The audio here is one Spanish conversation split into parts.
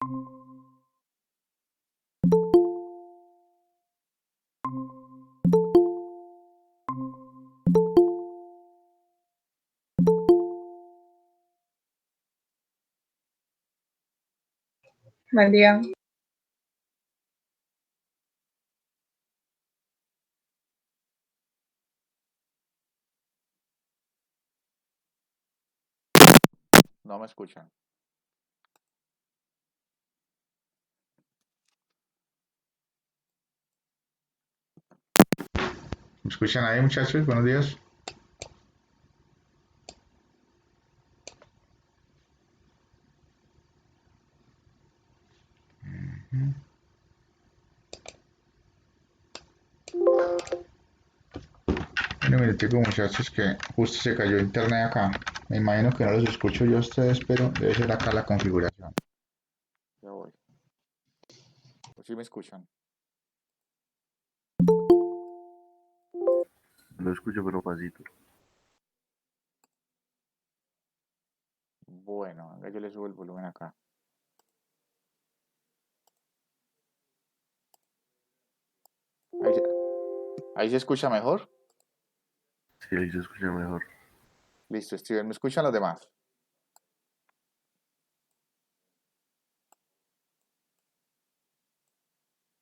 Buen día. No me escuchan. ¿Me escuchan ahí, muchachos? Buenos días. Un minutico, muchachos, que justo se cayó internet acá. Me imagino que no los escucho yo a ustedes, pero debe ser acá la configuración. Ya voy. Pues sí me escuchan. Lo escucho pero pasito. Bueno, venga, yo le subo el volumen acá. Ahí se escucha mejor. Sí, ahí se escucha mejor. Listo, Steven, ¿me escuchan los demás?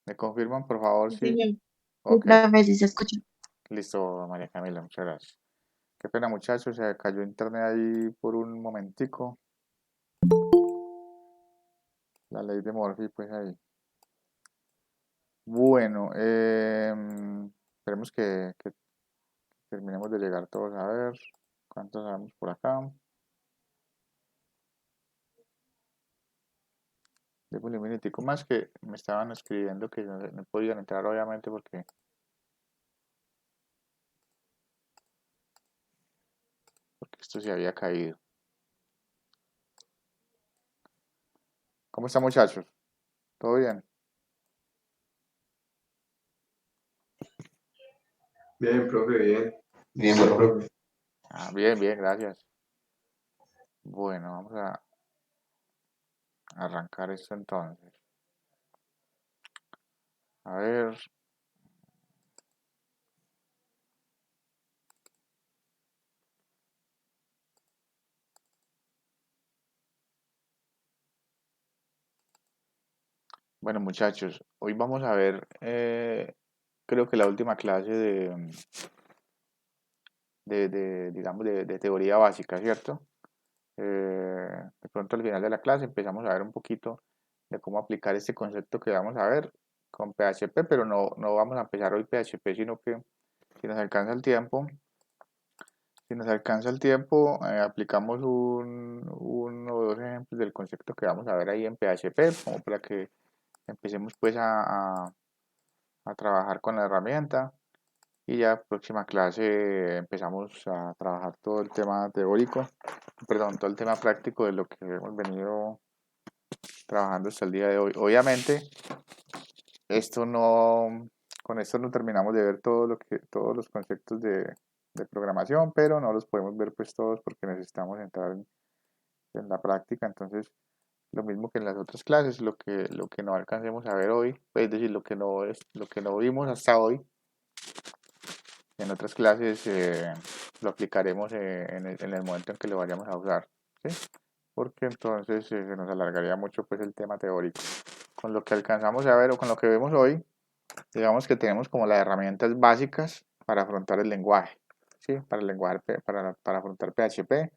¿Me confirman, por favor, Sí, sí? señor. Sí, Ok, profe, sí se escucha. listo, María Camila, muchas gracias. Qué pena, muchachos, se cayó internet ahí por un momentico. La ley de Murphy, pues ahí. Bueno, esperemos que terminemos de llegar todos a ver cuántos sabemos por acá. Démosle un minutico más que me estaban escribiendo que no podían entrar, obviamente, porque esto se había caído. ¿Cómo están, muchachos? ¿Todo bien? Bien, profe, bien. Bien, profe. Ah, bien, bien, gracias. Bueno, vamos a arrancar esto entonces. A ver. Bueno, muchachos, hoy vamos a ver, creo que la última clase digamos, de teoría básica, ¿cierto? De pronto al final de la clase empezamos a ver un poquito de cómo aplicar este concepto que vamos a ver con PHP, pero no vamos a empezar hoy PHP, sino que si nos alcanza el tiempo, aplicamos uno o dos ejemplos del concepto que vamos a ver ahí en PHP, como para que empecemos pues a trabajar con la herramienta. Y ya próxima clase empezamos a trabajar todo el tema teórico, perdón, todo el tema práctico de lo que hemos venido trabajando hasta el día de hoy. Obviamente, esto no, con esto no terminamos de ver todos los conceptos de programación, pero no los podemos ver pues todos porque necesitamos entrar en la práctica. Entonces, lo mismo que en las otras clases, lo que no alcancemos a ver hoy, es decir, lo que no vimos hasta hoy, en otras clases lo aplicaremos en el momento en que lo vayamos a usar, ¿sí? Porque entonces se nos alargaría mucho pues el tema teórico. Con lo que alcanzamos a ver o con lo que vemos hoy, digamos que tenemos como las herramientas básicas para afrontar el lenguaje, ¿sí? Para el lenguaje, para afrontar PHP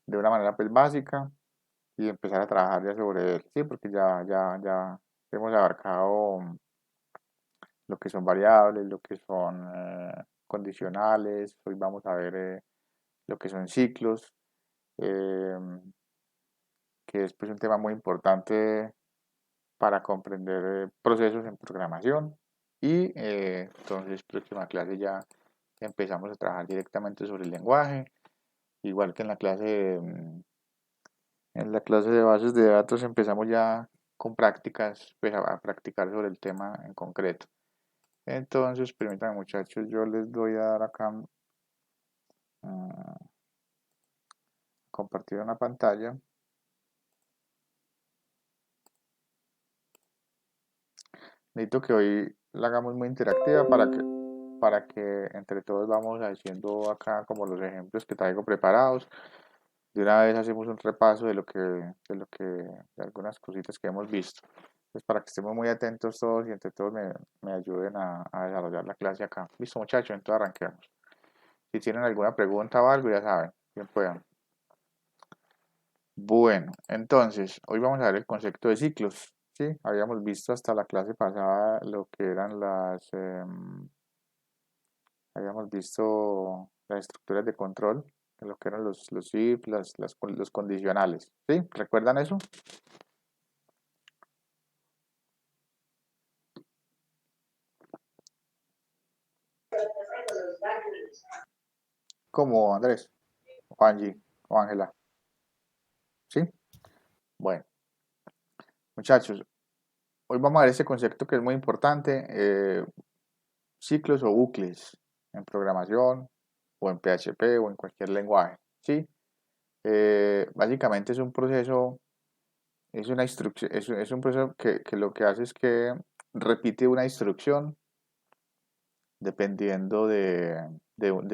de una manera pues básica y empezar a trabajar ya sobre él, ¿sí? Porque ya hemos abarcado lo que son variables, lo que son condicionales, hoy vamos a ver lo que son ciclos, eh, que es pues, un tema muy importante para comprender procesos en programación. Y entonces, próxima clase ya empezamos a trabajar directamente sobre el lenguaje, igual que en la clase de bases de datos empezamos ya con prácticas, pues a practicar sobre el tema en concreto. Entonces, permítanme muchachos, yo les doy a dar acá compartir una pantalla. necesito que hoy la hagamos muy interactiva para que entre todos vamos haciendo acá como los ejemplos que traigo preparados. De una vez hacemos un repaso de algunas cositas que hemos visto. Pues para que estemos muy atentos todos y entre todos me ayuden a desarrollar la clase acá. Listo, muchachos, entonces arranquemos. Si tienen alguna pregunta o algo, ya saben, bien puedan. Bueno, entonces, hoy vamos a ver el concepto de ciclos. ¿Sí? Habíamos visto hasta la clase pasada lo que eran habíamos visto las estructuras de control, lo que eran los if, los condicionales. ¿Sí? ¿Recuerdan eso? Como Andrés, o Angie, o Ángela. ¿Sí? Bueno, muchachos, hoy vamos a ver este concepto que es muy importante, ciclos o bucles en programación o en PHP o en cualquier lenguaje. ¿Sí? Básicamente es un proceso, es una instrucción, es un proceso que lo que hace es que repite una instrucción dependiendo de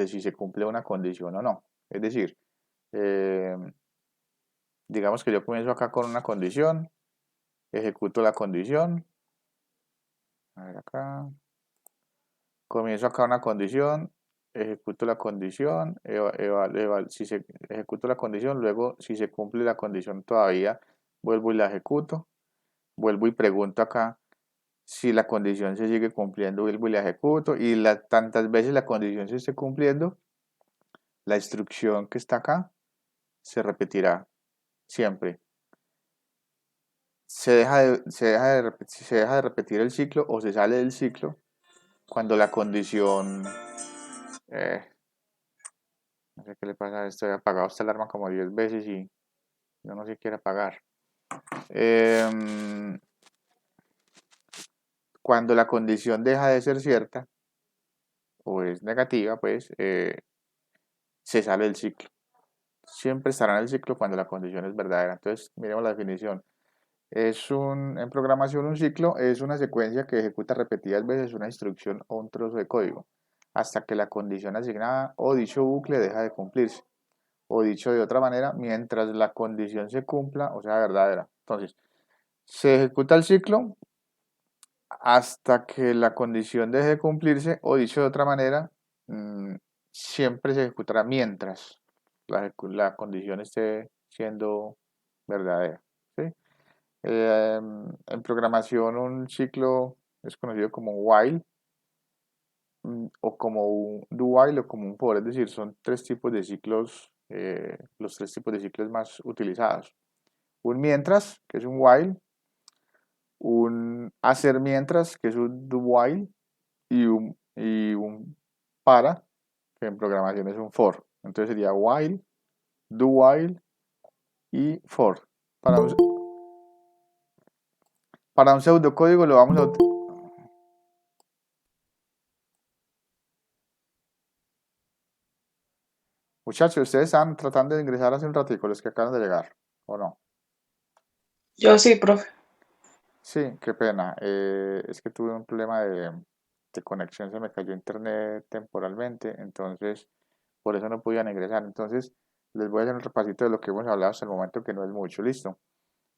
si se cumple una condición o no. Es decir, eh, digamos que yo comienzo acá con una condición, ejecuto la condición, a ver acá, comienzo acá una condición, ejecuto la condición, si se ejecuto la condición, luego si se cumple la condición todavía, vuelvo y la ejecuto, vuelvo y pregunto acá si la condición se sigue cumpliendo, vuelvo y la ejecuto, y tantas veces la condición se esté cumpliendo, la instrucción que está acá se repetirá siempre. Se deja de repetir el ciclo o se sale del ciclo cuando la condición, no sé qué le pasa a esto, he apagado esta alarma como 10 veces y yo no sé qué quiere apagar. Cuando la condición deja de ser cierta o es negativa, pues se sale del ciclo. Siempre estará en el ciclo cuando la condición es verdadera. Entonces, miremos la definición. En programación, un ciclo es una secuencia que ejecuta repetidas veces una instrucción o un trozo de código, hasta que la condición asignada o dicho bucle deja de cumplirse. O dicho de otra manera, mientras la condición se cumpla o sea verdadera. Entonces, se ejecuta el ciclo hasta que la condición deje de cumplirse, o dicho de otra manera, siempre se ejecutará mientras la condición esté siendo verdadera. ¿Sí? En programación un ciclo es conocido como while, o como un do while o como un for, es decir, son tres tipos de ciclos, los tres tipos de ciclos más utilizados. Un mientras, que es un while, un hacer mientras, que es un do while, y un para, que en programación es un for. Entonces sería while, do while y for. Para un pseudocódigo lo vamos a utilizar. Muchachos, ustedes están tratando de ingresar hace un ratico, los que acaban de llegar, ¿o no? Yo sí, profe. Sí, qué pena. Es que tuve un problema de conexión, se me cayó internet temporalmente, entonces por eso no podían ingresar. Entonces les voy a hacer un repasito de lo que hemos hablado hasta el momento, que no es mucho, listo.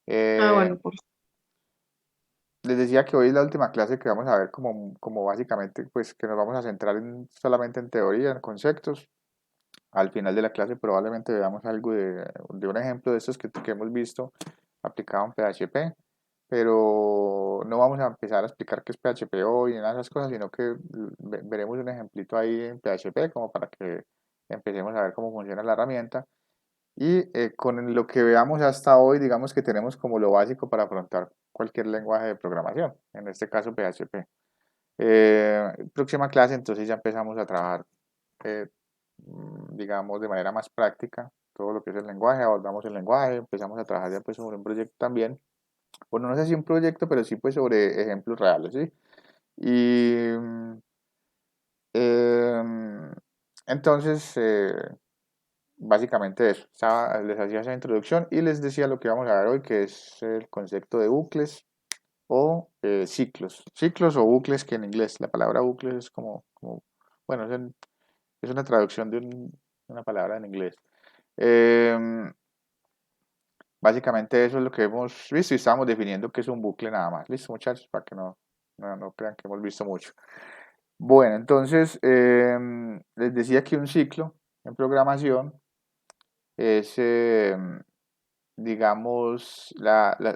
Eh, Bueno, profe. Les decía que hoy es la última clase que vamos a ver como básicamente, pues que nos vamos a centrar solamente en teoría, en conceptos. Al final de la clase probablemente veamos algo de un ejemplo de estos que hemos visto aplicado en PHP, pero no vamos a empezar a explicar qué es PHP hoy y nada de esas cosas, sino que veremos un ejemplito ahí en PHP como para que empecemos a ver cómo funciona la herramienta. Y con lo que veamos hasta hoy, digamos que tenemos como lo básico para afrontar cualquier lenguaje de programación, en este caso PHP. Próxima clase, entonces ya empezamos a trabajar, eh, digamos, de manera más práctica todo lo que es el lenguaje, abordamos el lenguaje, empezamos a trabajar ya pues sobre un proyecto también. Bueno, no sé si un proyecto, pero sí pues sobre ejemplos reales, ¿sí? Y em, entonces, básicamente eso. Les hacía esa introducción y les decía lo que vamos a ver hoy, que es el concepto de bucles o ciclos. Ciclos o bucles, que en inglés la palabra bucles es bueno, es una traducción de una palabra en inglés. Básicamente eso es lo que hemos visto y estamos definiendo que es un bucle nada más. Listo, muchachos, para que no crean que hemos visto mucho. Bueno, entonces les decía que un ciclo en programación es, digamos,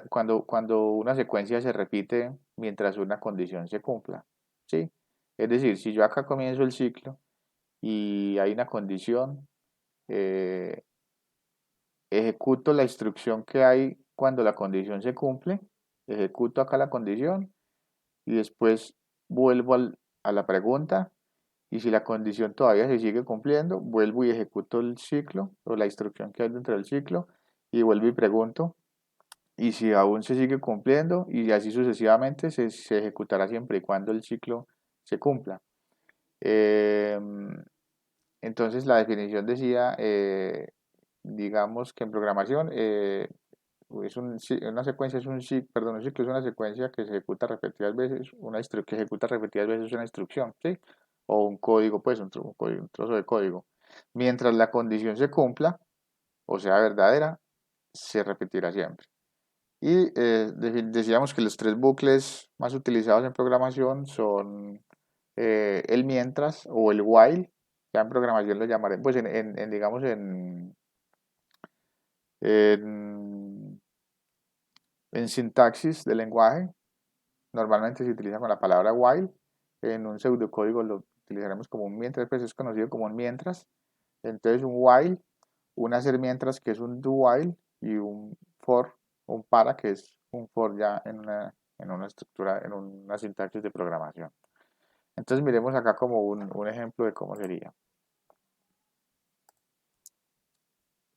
cuando una secuencia se repite mientras una condición se cumpla. ¿Sí? Es decir, si yo acá comienzo el ciclo y hay una condición, eh, ejecuto la instrucción que hay cuando la condición se cumple, ejecuto acá la condición y después vuelvo a la pregunta y si la condición todavía se sigue cumpliendo, vuelvo y ejecuto el ciclo o la instrucción que hay dentro del ciclo y vuelvo y pregunto y si aún se sigue cumpliendo y así sucesivamente se ejecutará siempre y cuando el ciclo se cumpla. Entonces la definición decía, digamos que en programación una secuencia es un ciclo, perdón, un ciclo es una secuencia que se ejecuta repetidas veces, que ejecuta repetidas veces una instrucción, ¿sí? O un código, pues un trozo de código. Mientras la condición se cumpla, o sea verdadera, se repetirá siempre. Y decíamos que los tres bucles más utilizados en programación son el mientras o el while. Ya en programación lo llamaré, pues digamos en, en sintaxis del lenguaje, normalmente se utiliza con la palabra while. En un pseudocódigo lo utilizaremos como un mientras, pues es conocido como un mientras. Entonces un while, un hacer mientras que es un do while y un for, un para que es un for ya en una estructura, en una sintaxis de programación. Entonces miremos acá como un ejemplo de cómo sería.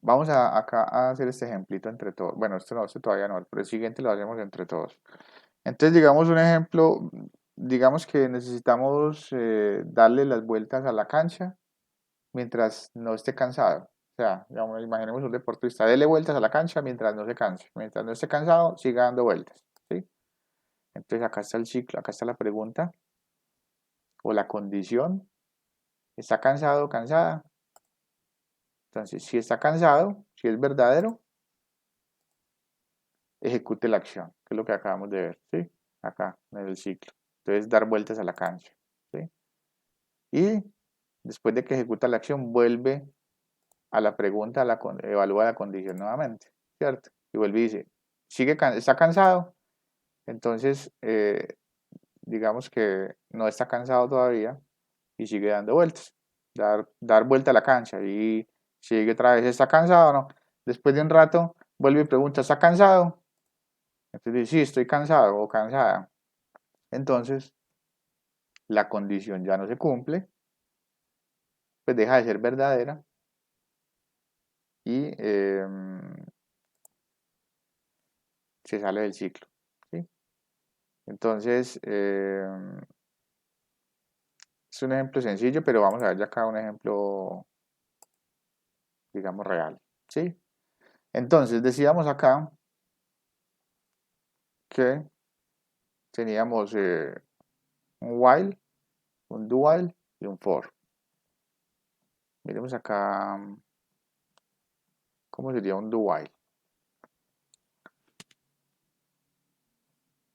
Vamos acá a hacer este ejemplito entre todos. Bueno, este todavía no, pero el siguiente lo hacemos entre todos. Entonces, digamos un ejemplo, digamos que necesitamos darle las vueltas a la cancha mientras no esté cansado. O sea, imaginemos un deportista, dele vueltas a la cancha mientras no se canse. Mientras no esté cansado, siga dando vueltas. ¿Sí? Entonces acá está el ciclo, acá está la pregunta o la condición. ¿Está cansado o cansada? Entonces, si está cansado, si es verdadero, ejecute la acción, que es lo que acabamos de ver, ¿sí? Acá, en el ciclo. Entonces, dar vueltas a la cancha, ¿sí? Y después de que ejecuta la acción, vuelve a la pregunta, evalúa la condición nuevamente, ¿cierto? Y vuelve y dice, ¿está cansado? Entonces, digamos que no está cansado todavía y sigue dando vueltas. Dar vuelta a la cancha y sigue otra vez, ¿está cansado o no? Después de un rato, vuelve y pregunta, ¿está cansado? Entonces dice, sí, estoy cansado o cansada. Entonces, la condición ya no se cumple, pues deja de ser verdadera y se sale del ciclo, ¿sí? Entonces, es un ejemplo sencillo, pero vamos a ver ya acá un ejemplo, digamos, real, ¿sí? Entonces, decíamos acá que teníamos un while, un do while y un for. Miremos acá cómo sería un do while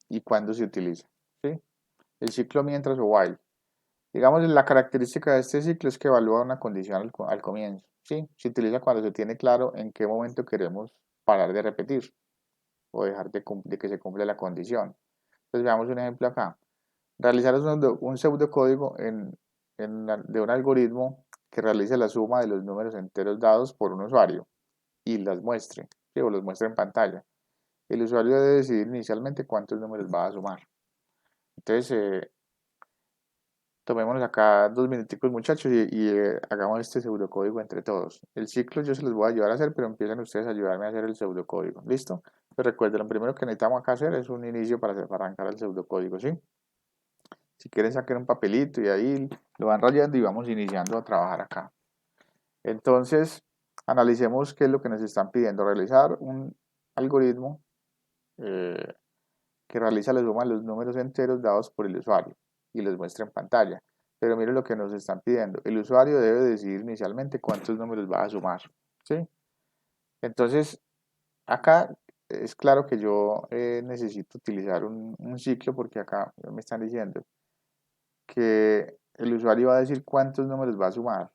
y cuándo se utiliza, ¿sí? El ciclo mientras o while. Digamos, la característica de este ciclo es que evalúa una condición al comienzo, ¿sí? Se utiliza cuando se tiene claro en qué momento queremos parar de repetir o dejar de que se cumpla la condición. Entonces veamos un ejemplo acá. Realizar un pseudocódigo de un algoritmo que realice la suma de los números enteros dados por un usuario y las muestre, ¿sí? O los muestre en pantalla. El usuario debe decidir inicialmente cuántos números va a sumar. Entonces, tomémonos acá 2 minuticos, muchachos, y hagamos este pseudocódigo entre todos. El ciclo yo se los voy a ayudar a hacer, pero empiezan ustedes a ayudarme a hacer el pseudocódigo. ¿Listo? Pero recuerden, lo primero que necesitamos acá hacer es un inicio para arrancar el pseudocódigo, ¿sí? Si quieren saquen un papelito y ahí lo van rayando y vamos iniciando a trabajar acá. Entonces, analicemos qué es lo que nos están pidiendo. Realizar un algoritmo que que realiza la suma de los números enteros dados por el usuario y los muestra en pantalla. Pero mire lo que nos están pidiendo. El usuario debe decidir inicialmente cuántos números va a sumar, ¿sí? Entonces, acá es claro que yo necesito utilizar un ciclo porque acá me están diciendo que el usuario va a decir cuántos números va a sumar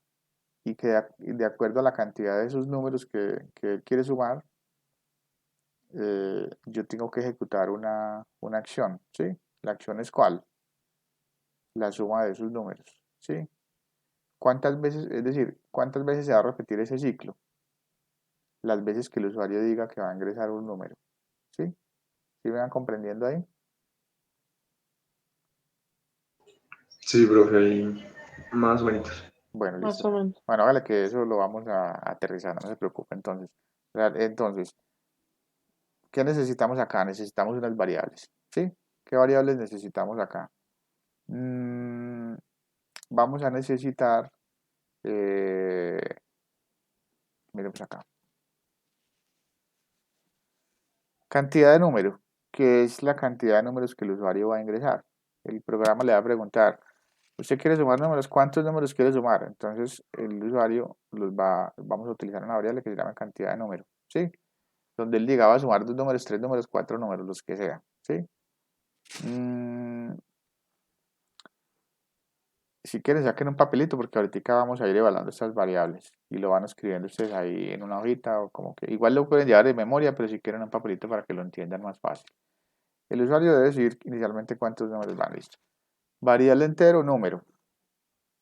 y que de acuerdo a la cantidad de esos números que él quiere sumar, yo tengo que ejecutar una acción, ¿sí? La acción es ¿cuál? La suma de esos números, ¿sí? ¿Cuántas veces, es decir, cuántas veces se va a repetir ese ciclo? Las veces que el usuario diga que va a ingresar un número, ¿sí? ¿Sí me van comprendiendo ahí? Sí, profe, ahí más o menos. Bueno, Más listo. o menos. Bueno, hágale que eso lo vamos a aterrizar, no se preocupe. Entonces, ¿qué necesitamos acá? Necesitamos unas variables, ¿sí? ¿Qué variables necesitamos acá? Vamos a necesitar, miremos acá, cantidad de número, que es la cantidad de números que el usuario va a ingresar. El programa le va a preguntar, ¿usted quiere sumar números? ¿Cuántos números quiere sumar? Entonces, el usuario vamos a utilizar una variable que se llama cantidad de número, ¿sí? Donde él diga, va a sumar 2 números, 3 números, 4 números, los que sea, ¿sí? Si quieren saquen un papelito porque ahorita vamos a ir evaluando estas variables y lo van escribiendo ustedes ahí en una hojita o como que igual lo pueden llevar de memoria, pero si quieren un papelito para que lo entiendan más fácil. El usuario debe decidir inicialmente cuántos números van, listo. Variable entero, número,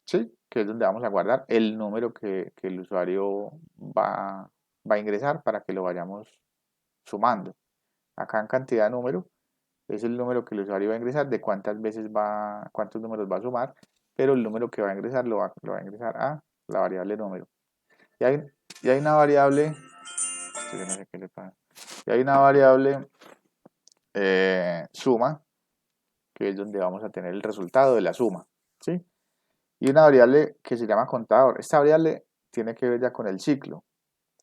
¿sí? Que es donde vamos a guardar el número que el usuario va a ingresar para que lo vayamos sumando. Acá en cantidad de número es el número que el usuario va a ingresar, de cuántas veces cuántos números va a sumar, pero el número que va a ingresar lo va a ingresar a la variable número. Y hay una variable, esto yo no sé qué le pasa, y hay una variable suma, que es donde vamos a tener el resultado de la suma, ¿sí? Y una variable que se llama contador. Esta variable tiene que ver ya con el ciclo,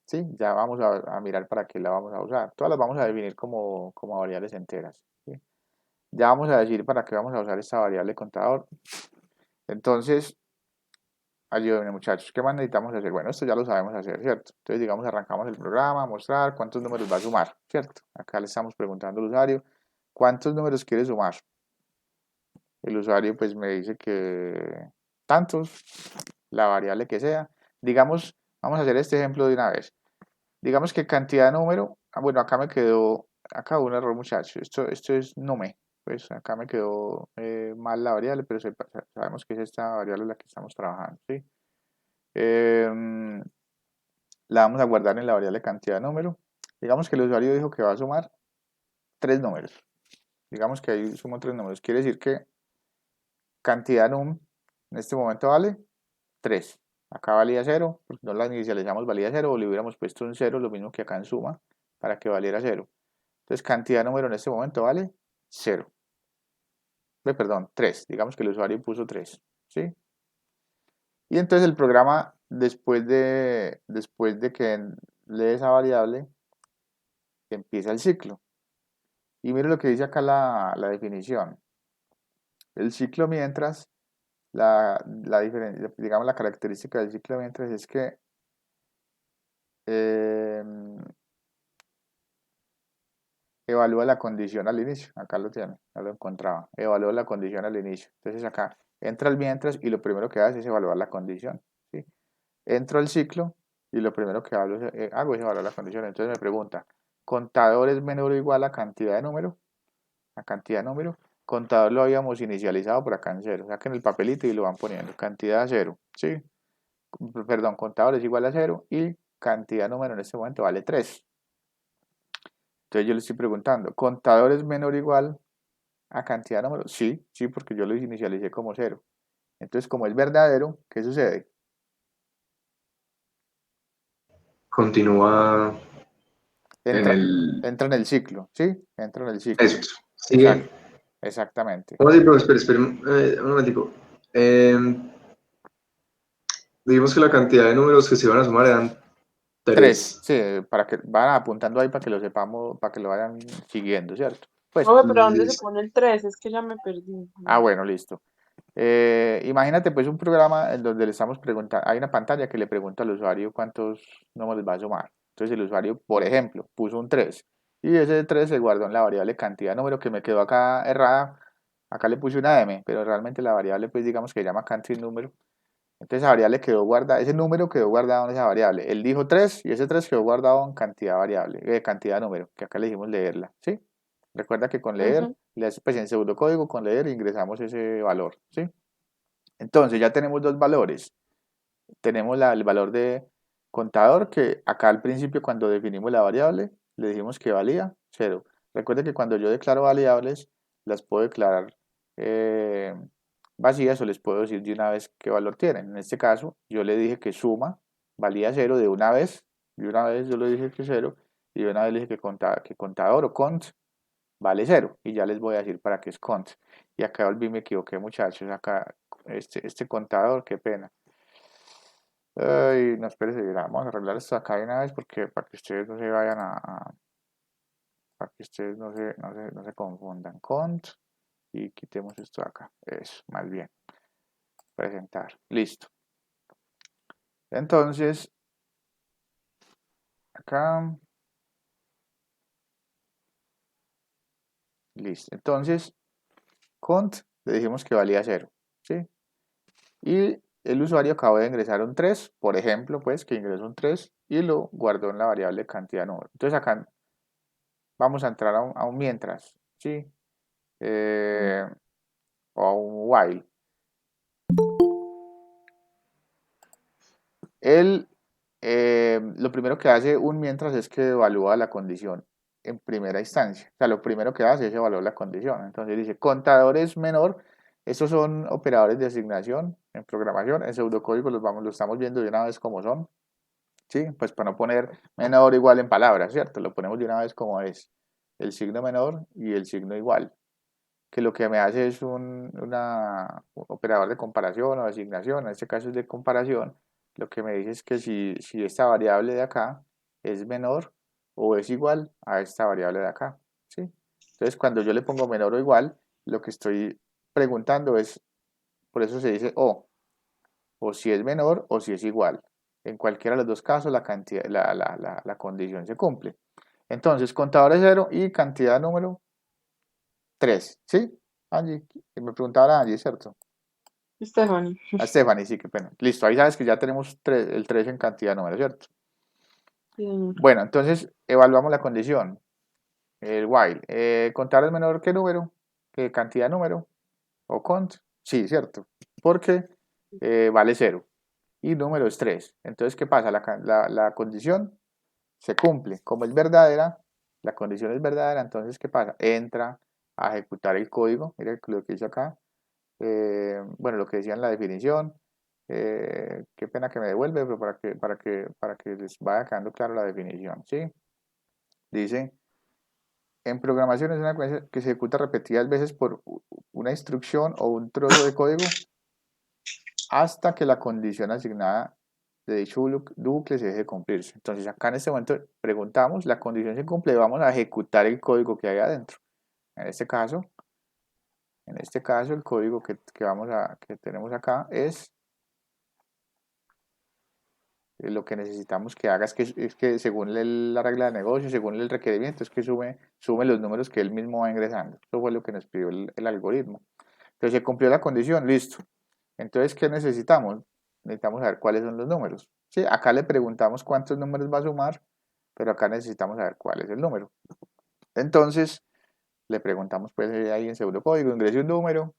¿sí? Ya vamos a mirar para qué la vamos a usar. Todas las vamos a definir como variables enteras, ¿sí? Ya vamos a decir para qué vamos a usar esta variable contador. Entonces, ayúdenme muchachos, ¿qué más necesitamos hacer? Bueno, esto ya lo sabemos hacer, ¿cierto? Entonces, digamos, arrancamos el programa, mostrar cuántos números va a sumar, ¿cierto? Acá le estamos preguntando al usuario, ¿cuántos números quiere sumar? El usuario pues me dice que tantos, la variable que sea. Digamos, vamos a hacer este ejemplo de una vez. Digamos que cantidad de número, bueno, acá me quedó, acá hubo un error muchachos, esto es nume, pues acá me quedó mal la variable, pero sabemos que es esta variable en la que estamos trabajando, ¿sí? La vamos a guardar en la variable cantidad de número. Digamos que el usuario dijo que va a sumar 3 números. Digamos que ahí sumo 3 números. Quiere decir que cantidad num en este momento vale 3. Acá valía 0, porque no la inicializamos valía 0, o le hubiéramos puesto un 0, lo mismo que acá en suma, para que valiera 0. Entonces cantidad de número en este momento vale 0. Perdón, 3. Digamos que el usuario puso 3. ¿Sí? Y entonces el programa, después de que lee esa variable, empieza el ciclo. Y mire lo que dice acá la definición. El ciclo mientras, digamos la característica del ciclo mientras es que evalúa la condición al inicio. Acá lo tiene, ya lo encontraba. Evalúa la condición al inicio. Entonces acá entra el mientras y lo primero que hace es evaluar la condición. ¿Sí? Entro al ciclo y lo primero que hago es evaluar la condición. Entonces me pregunta, ¿contador es menor o igual a cantidad de número? La cantidad de número. Contador lo habíamos inicializado por acá en 0. Saquen el papelito y lo van poniendo. Cantidad 0. ¿Sí? Perdón, contador es igual a 0 y cantidad de número en este momento vale 3. Entonces yo le estoy preguntando, ¿contador es menor o igual a cantidad de números? Sí, sí, porque yo lo inicialicé como 0. Entonces, como es verdadero, ¿qué sucede? Continúa Entra en el ciclo, ¿sí? Entra en el ciclo. Eso, sigue. Exactamente. ¿Cómo así, profe? Espera, un momentico. Dijimos que la cantidad de números que se iban a sumar eran 3, 3. sí, para que van apuntando ahí para que lo sepamos, para que lo vayan siguiendo, ¿cierto? Pues, Profe, pero ¿dónde se pone el 3? Es que ya me perdí. bueno, listo. Imagínate pues un programa en donde le estamos preguntando, hay una pantalla que le pregunta al usuario cuántos números va a sumar. Entonces el usuario, por ejemplo, puso un 3 y ese 3 se guardó en la variable cantidad de número que me quedó acá errada. Acá le puse una m, pero realmente la variable pues digamos que se llama country número. Entonces esa variable quedó guardada, ese número quedó guardado en esa variable. Él dijo 3 y ese 3 quedó guardado en cantidad variable, cantidad número, que acá le dijimos leerla, ¿sí? Recuerda que con leer, Ujú. pues en pseudocódigo con leer ingresamos ese valor, ¿sí? Entonces ya tenemos dos valores. Tenemos el valor de contador, que acá al principio cuando definimos la variable, le dijimos que valía 0. Recuerda que cuando yo declaro variables, las puedo declarar vacías o les puedo decir de una vez qué valor tienen. En este caso, yo le dije que suma valía 0 de una vez yo le dije que 0, y de una vez le dije que contador o cont vale 0, y ya les voy a decir para qué es cont. Y acá volví, me equivoqué muchachos, acá este contador, qué pena. Ay, no, espérese, vamos a arreglar esto acá de una vez porque para que ustedes no se vayan para que ustedes no se confundan. Cont y quitemos esto de acá. Eso, más bien. Presentar. Listo. Entonces, acá. Listo. Entonces, cont le dijimos que valía 0. ¿Sí? Y el usuario acabó de ingresar un 3, por ejemplo, pues que ingresó un 3 y lo guardó en la variable cantidad número. Entonces acá vamos a entrar a un mientras, ¿sí? O a un while. Él, lo primero que hace un mientras es que evalúa la condición en primera instancia. O sea, lo primero que hace es evaluar la condición. Entonces dice, contador es menor. Estos son operadores de asignación en programación. En pseudocódigo lo estamos viendo de una vez como son. ¿Sí? Pues para no poner menor o igual en palabras, ¿cierto? Lo ponemos de una vez como es. El signo menor y el signo igual. Que lo que me hace es un operador de comparación o de asignación, en este caso es de comparación. Lo que me dice es que si esta variable de acá es menor o es igual a esta variable de acá, ¿sí? Entonces cuando yo le pongo menor o igual, lo que estoy preguntando es, por eso se dice o si es menor o si es igual. En cualquiera de los dos casos la cantidad, la condición se cumple. Entonces, contador es 0 y cantidad número 3, ¿sí? Angie, me preguntaba a Angie, ¿cierto? Stephanie. A Stephanie, sí, qué pena. Listo, ahí sabes que ya tenemos el 3 en cantidad de número, ¿cierto? Sí, señor. Bueno, entonces evaluamos la condición, el while. ¿Contar es menor que número? ¿Que cantidad de número? ¿O cont? Sí, ¿cierto? Porque vale 0 y número es 3. Entonces, ¿qué pasa? La condición se cumple. Como es verdadera, la condición es verdadera, entonces, ¿qué pasa? Entra a ejecutar el código. Mira lo que hice acá. Bueno, lo que decía en la definición. Qué pena que me devuelve, pero para que les vaya quedando claro la definición, ¿sí? Dice, en programación es una secuencia que se ejecuta repetidas veces por una instrucción o un trozo de código hasta que la condición asignada de dicho bucle se deje de cumplirse. Entonces acá en este momento preguntamos, la condición se cumple, vamos a ejecutar el código que hay adentro. En este caso, el código que tenemos acá es lo que necesitamos que haga es que según la regla de negocio, según el requerimiento, es que sume los números que él mismo va ingresando. Eso fue lo que nos pidió el algoritmo. Entonces se cumplió la condición, listo. Entonces, ¿qué necesitamos? Necesitamos saber cuáles son los números. Sí, acá le preguntamos cuántos números va a sumar, pero acá necesitamos saber cuál es el número. Entonces, le preguntamos pues ahí en pseudocódigo, ingrese un número,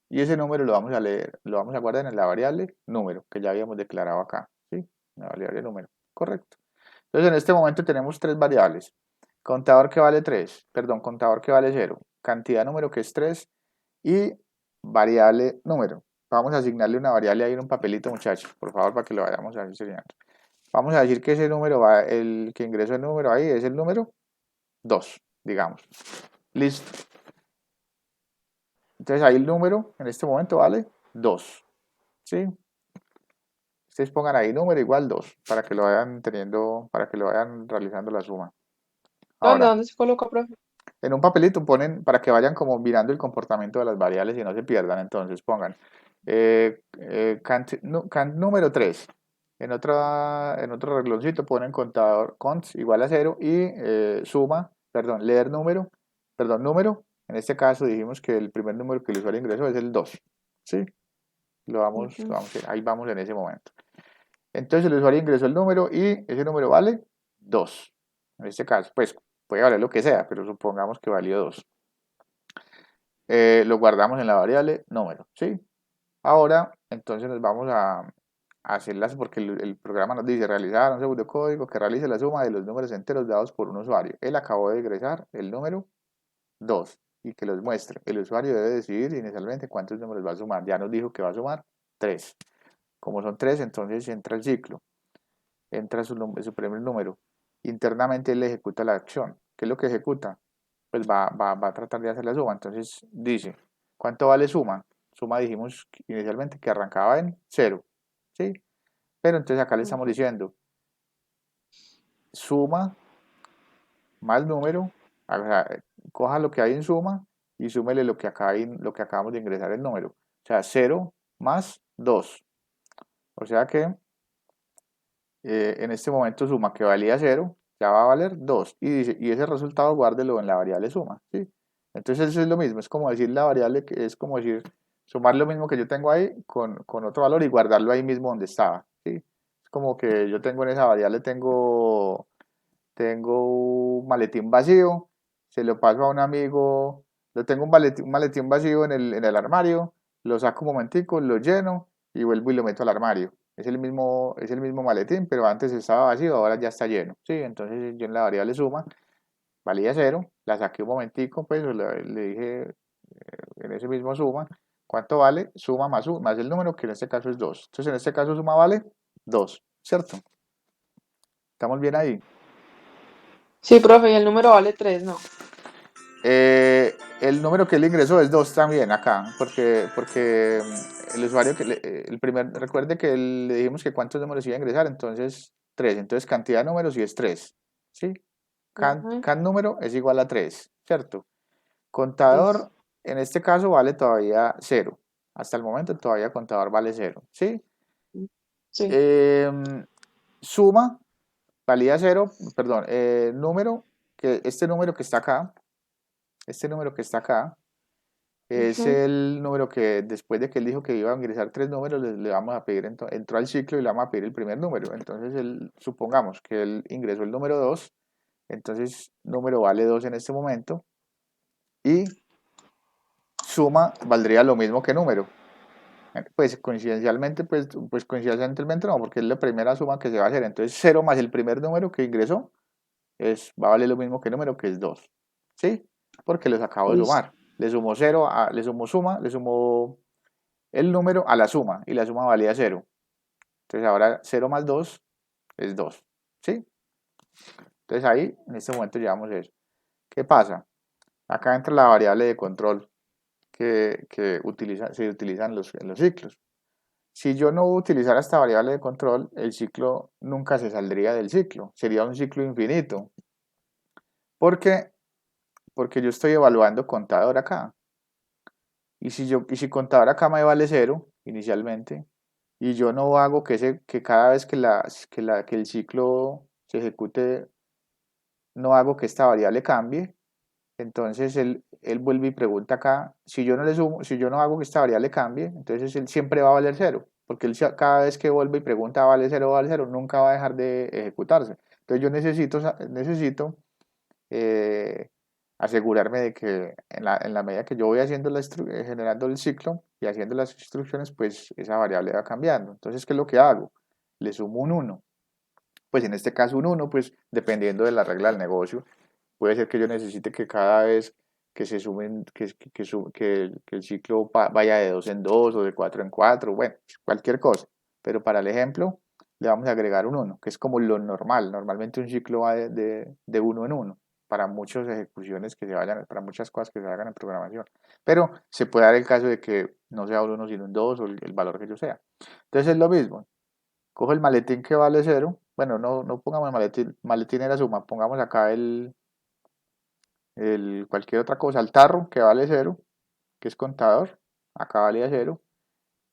y ese número lo vamos a leer, lo vamos a guardar en la variable número, que ya habíamos declarado acá, ¿sí? La variable número, correcto. Entonces en este momento tenemos tres variables. Contador que vale 3, perdón, contador que vale 0, cantidad número que es 3 y variable número. Vamos a asignarle una variable ahí en un papelito, muchachos, por favor, para que lo vayamos a enseñar. Vamos a decir que ese número el que ingresó el número ahí es el número 2, digamos. Listo. Entonces ahí el número en este momento vale 2. ¿Sí? Ustedes pongan ahí número igual 2 para que lo vayan teniendo, para que lo vayan realizando la suma. ¿Dónde? Ahora, ¿Dónde se coloca, profe? En un papelito ponen para que vayan como mirando el comportamiento de las variables y no se pierdan. Entonces pongan cant número 3. En otro regloncito ponen contador const igual a 0 y suma, perdón, leer número, perdón, número. En este caso dijimos que el primer número que el usuario ingresó es el 2. ¿Sí? Ujú. Ahí vamos en ese momento. Entonces el usuario ingresó el número y ese número vale 2. En este caso, pues puede valer lo que sea, pero supongamos que valió 2. Lo guardamos en la variable número, ¿sí? Ahora, entonces nos vamos a hacerlas porque el programa nos dice realizar un pseudocódigo que realice la suma de los números enteros dados por un usuario. Él acabó de ingresar el número 2 y que los muestre. El usuario debe decidir inicialmente cuántos números va a sumar. Ya nos dijo que va a sumar 3. Como son 3, entonces entra el ciclo, entra su primer número. Internamente él ejecuta la acción. ¿Qué es lo que ejecuta? Pues va a tratar de hacer la suma. Entonces dice, ¿cuánto vale suma? Suma dijimos inicialmente que arrancaba en 0, ¿sí? Pero entonces acá le estamos Ujú. diciendo, suma más número, o sea, coja lo que hay en suma y súmele lo que acabamos de ingresar el número. O sea, 0 más 2. O sea que en este momento suma que valía 0, ya va a valer 2. Y, dice, y ese resultado guárdelo en la variable suma, ¿sí? Entonces eso es lo mismo, es como decir la variable, que es como decir, sumar lo mismo que yo tengo ahí con otro valor y guardarlo ahí mismo donde estaba, ¿sí? Es como que yo tengo en esa variable, tengo un maletín vacío, se lo paso a un amigo, un maletín vacío en el armario, lo saco un momentico, lo lleno y vuelvo y lo meto al armario. Es el mismo maletín, pero antes estaba vacío, ahora ya está lleno. ¿Sí? Entonces yo en la variable suma valía 0, la saqué un momentico, pues le dije en ese mismo suma, ¿cuánto vale? Suma más el número, que en este caso es 2. Entonces en este caso suma vale 2, ¿cierto? ¿Estamos bien ahí? Sí, profe, y el número vale 3, ¿no? El número que él ingresó es 2 también acá, porque el usuario recuerde que le dijimos que cuántos números iba a ingresar, entonces 3, entonces cantidad de números y es 3, ¿sí? Ujú. Can número es igual a 3, ¿cierto? Listo. Contador, en este caso vale todavía 0, hasta el momento todavía contador vale 0, ¿sí? Sí. Em, Suma, valía 0, perdón, número, que este número que está acá, este número que está acá, es Ujú. el número que después de que él dijo que iba a ingresar 3 números, le vamos a pedir, entró al ciclo y le vamos a pedir el primer número. Entonces, supongamos que él ingresó el número 2, entonces número vale 2 en este momento y suma valdría lo mismo que número. Pues coincidencialmente, pues coincidencialmente no, porque es la primera suma que se va a hacer. Entonces 0 más el primer número que ingresó va a valer lo mismo que número, que es 2. ¿Sí? Porque los acabo de Listo. sumar. Le sumo 0, le sumo el número a la suma y la suma valía 0. Entonces ahora 0 más 2 es 2. ¿Sí? Entonces ahí en este momento llevamos eso. ¿Qué pasa? Acá entra la variable de control que se utiliza en los ciclos. Si yo no utilizara esta variable de control, el ciclo nunca se saldría del ciclo. Sería un ciclo infinito. ¿Por qué? Porque yo estoy evaluando contador acá. Y si contador acá me vale 0 inicialmente, y yo no hago que cada vez que el ciclo se ejecute, no hago que esta variable cambie, entonces él vuelve y pregunta acá, si yo no le sumo, si yo no hago que esta variable cambie, entonces él siempre va a valer 0, porque cada vez que vuelve y pregunta vale 0, nunca va a dejar de ejecutarse. Entonces yo necesito eh, asegurarme de que en la medida que yo voy haciendo generando el ciclo y haciendo las instrucciones, pues esa variable va cambiando. Entonces, ¿qué es lo que hago? Le sumo un 1. Pues en este caso un 1, pues dependiendo de la regla del negocio, puede ser que yo necesite que cada vez que se sumen, que el ciclo vaya de 2 en 2 o de 4 en 4, bueno, cualquier cosa. Pero para el ejemplo, le vamos a agregar un 1, que es como lo normal. Normalmente un ciclo va de 1 en 1 para muchas ejecuciones que se vayan, para muchas cosas que se hagan en programación. Pero se puede dar el caso de que no sea un 1 sino un 2 o el valor que yo sea. Entonces es lo mismo. Cojo el maletín que vale 0. Bueno, no pongamos el maletín, maletín era suma, pongamos acá cualquier otra cosa, el tarro que vale 0, que es contador, acá valía 0,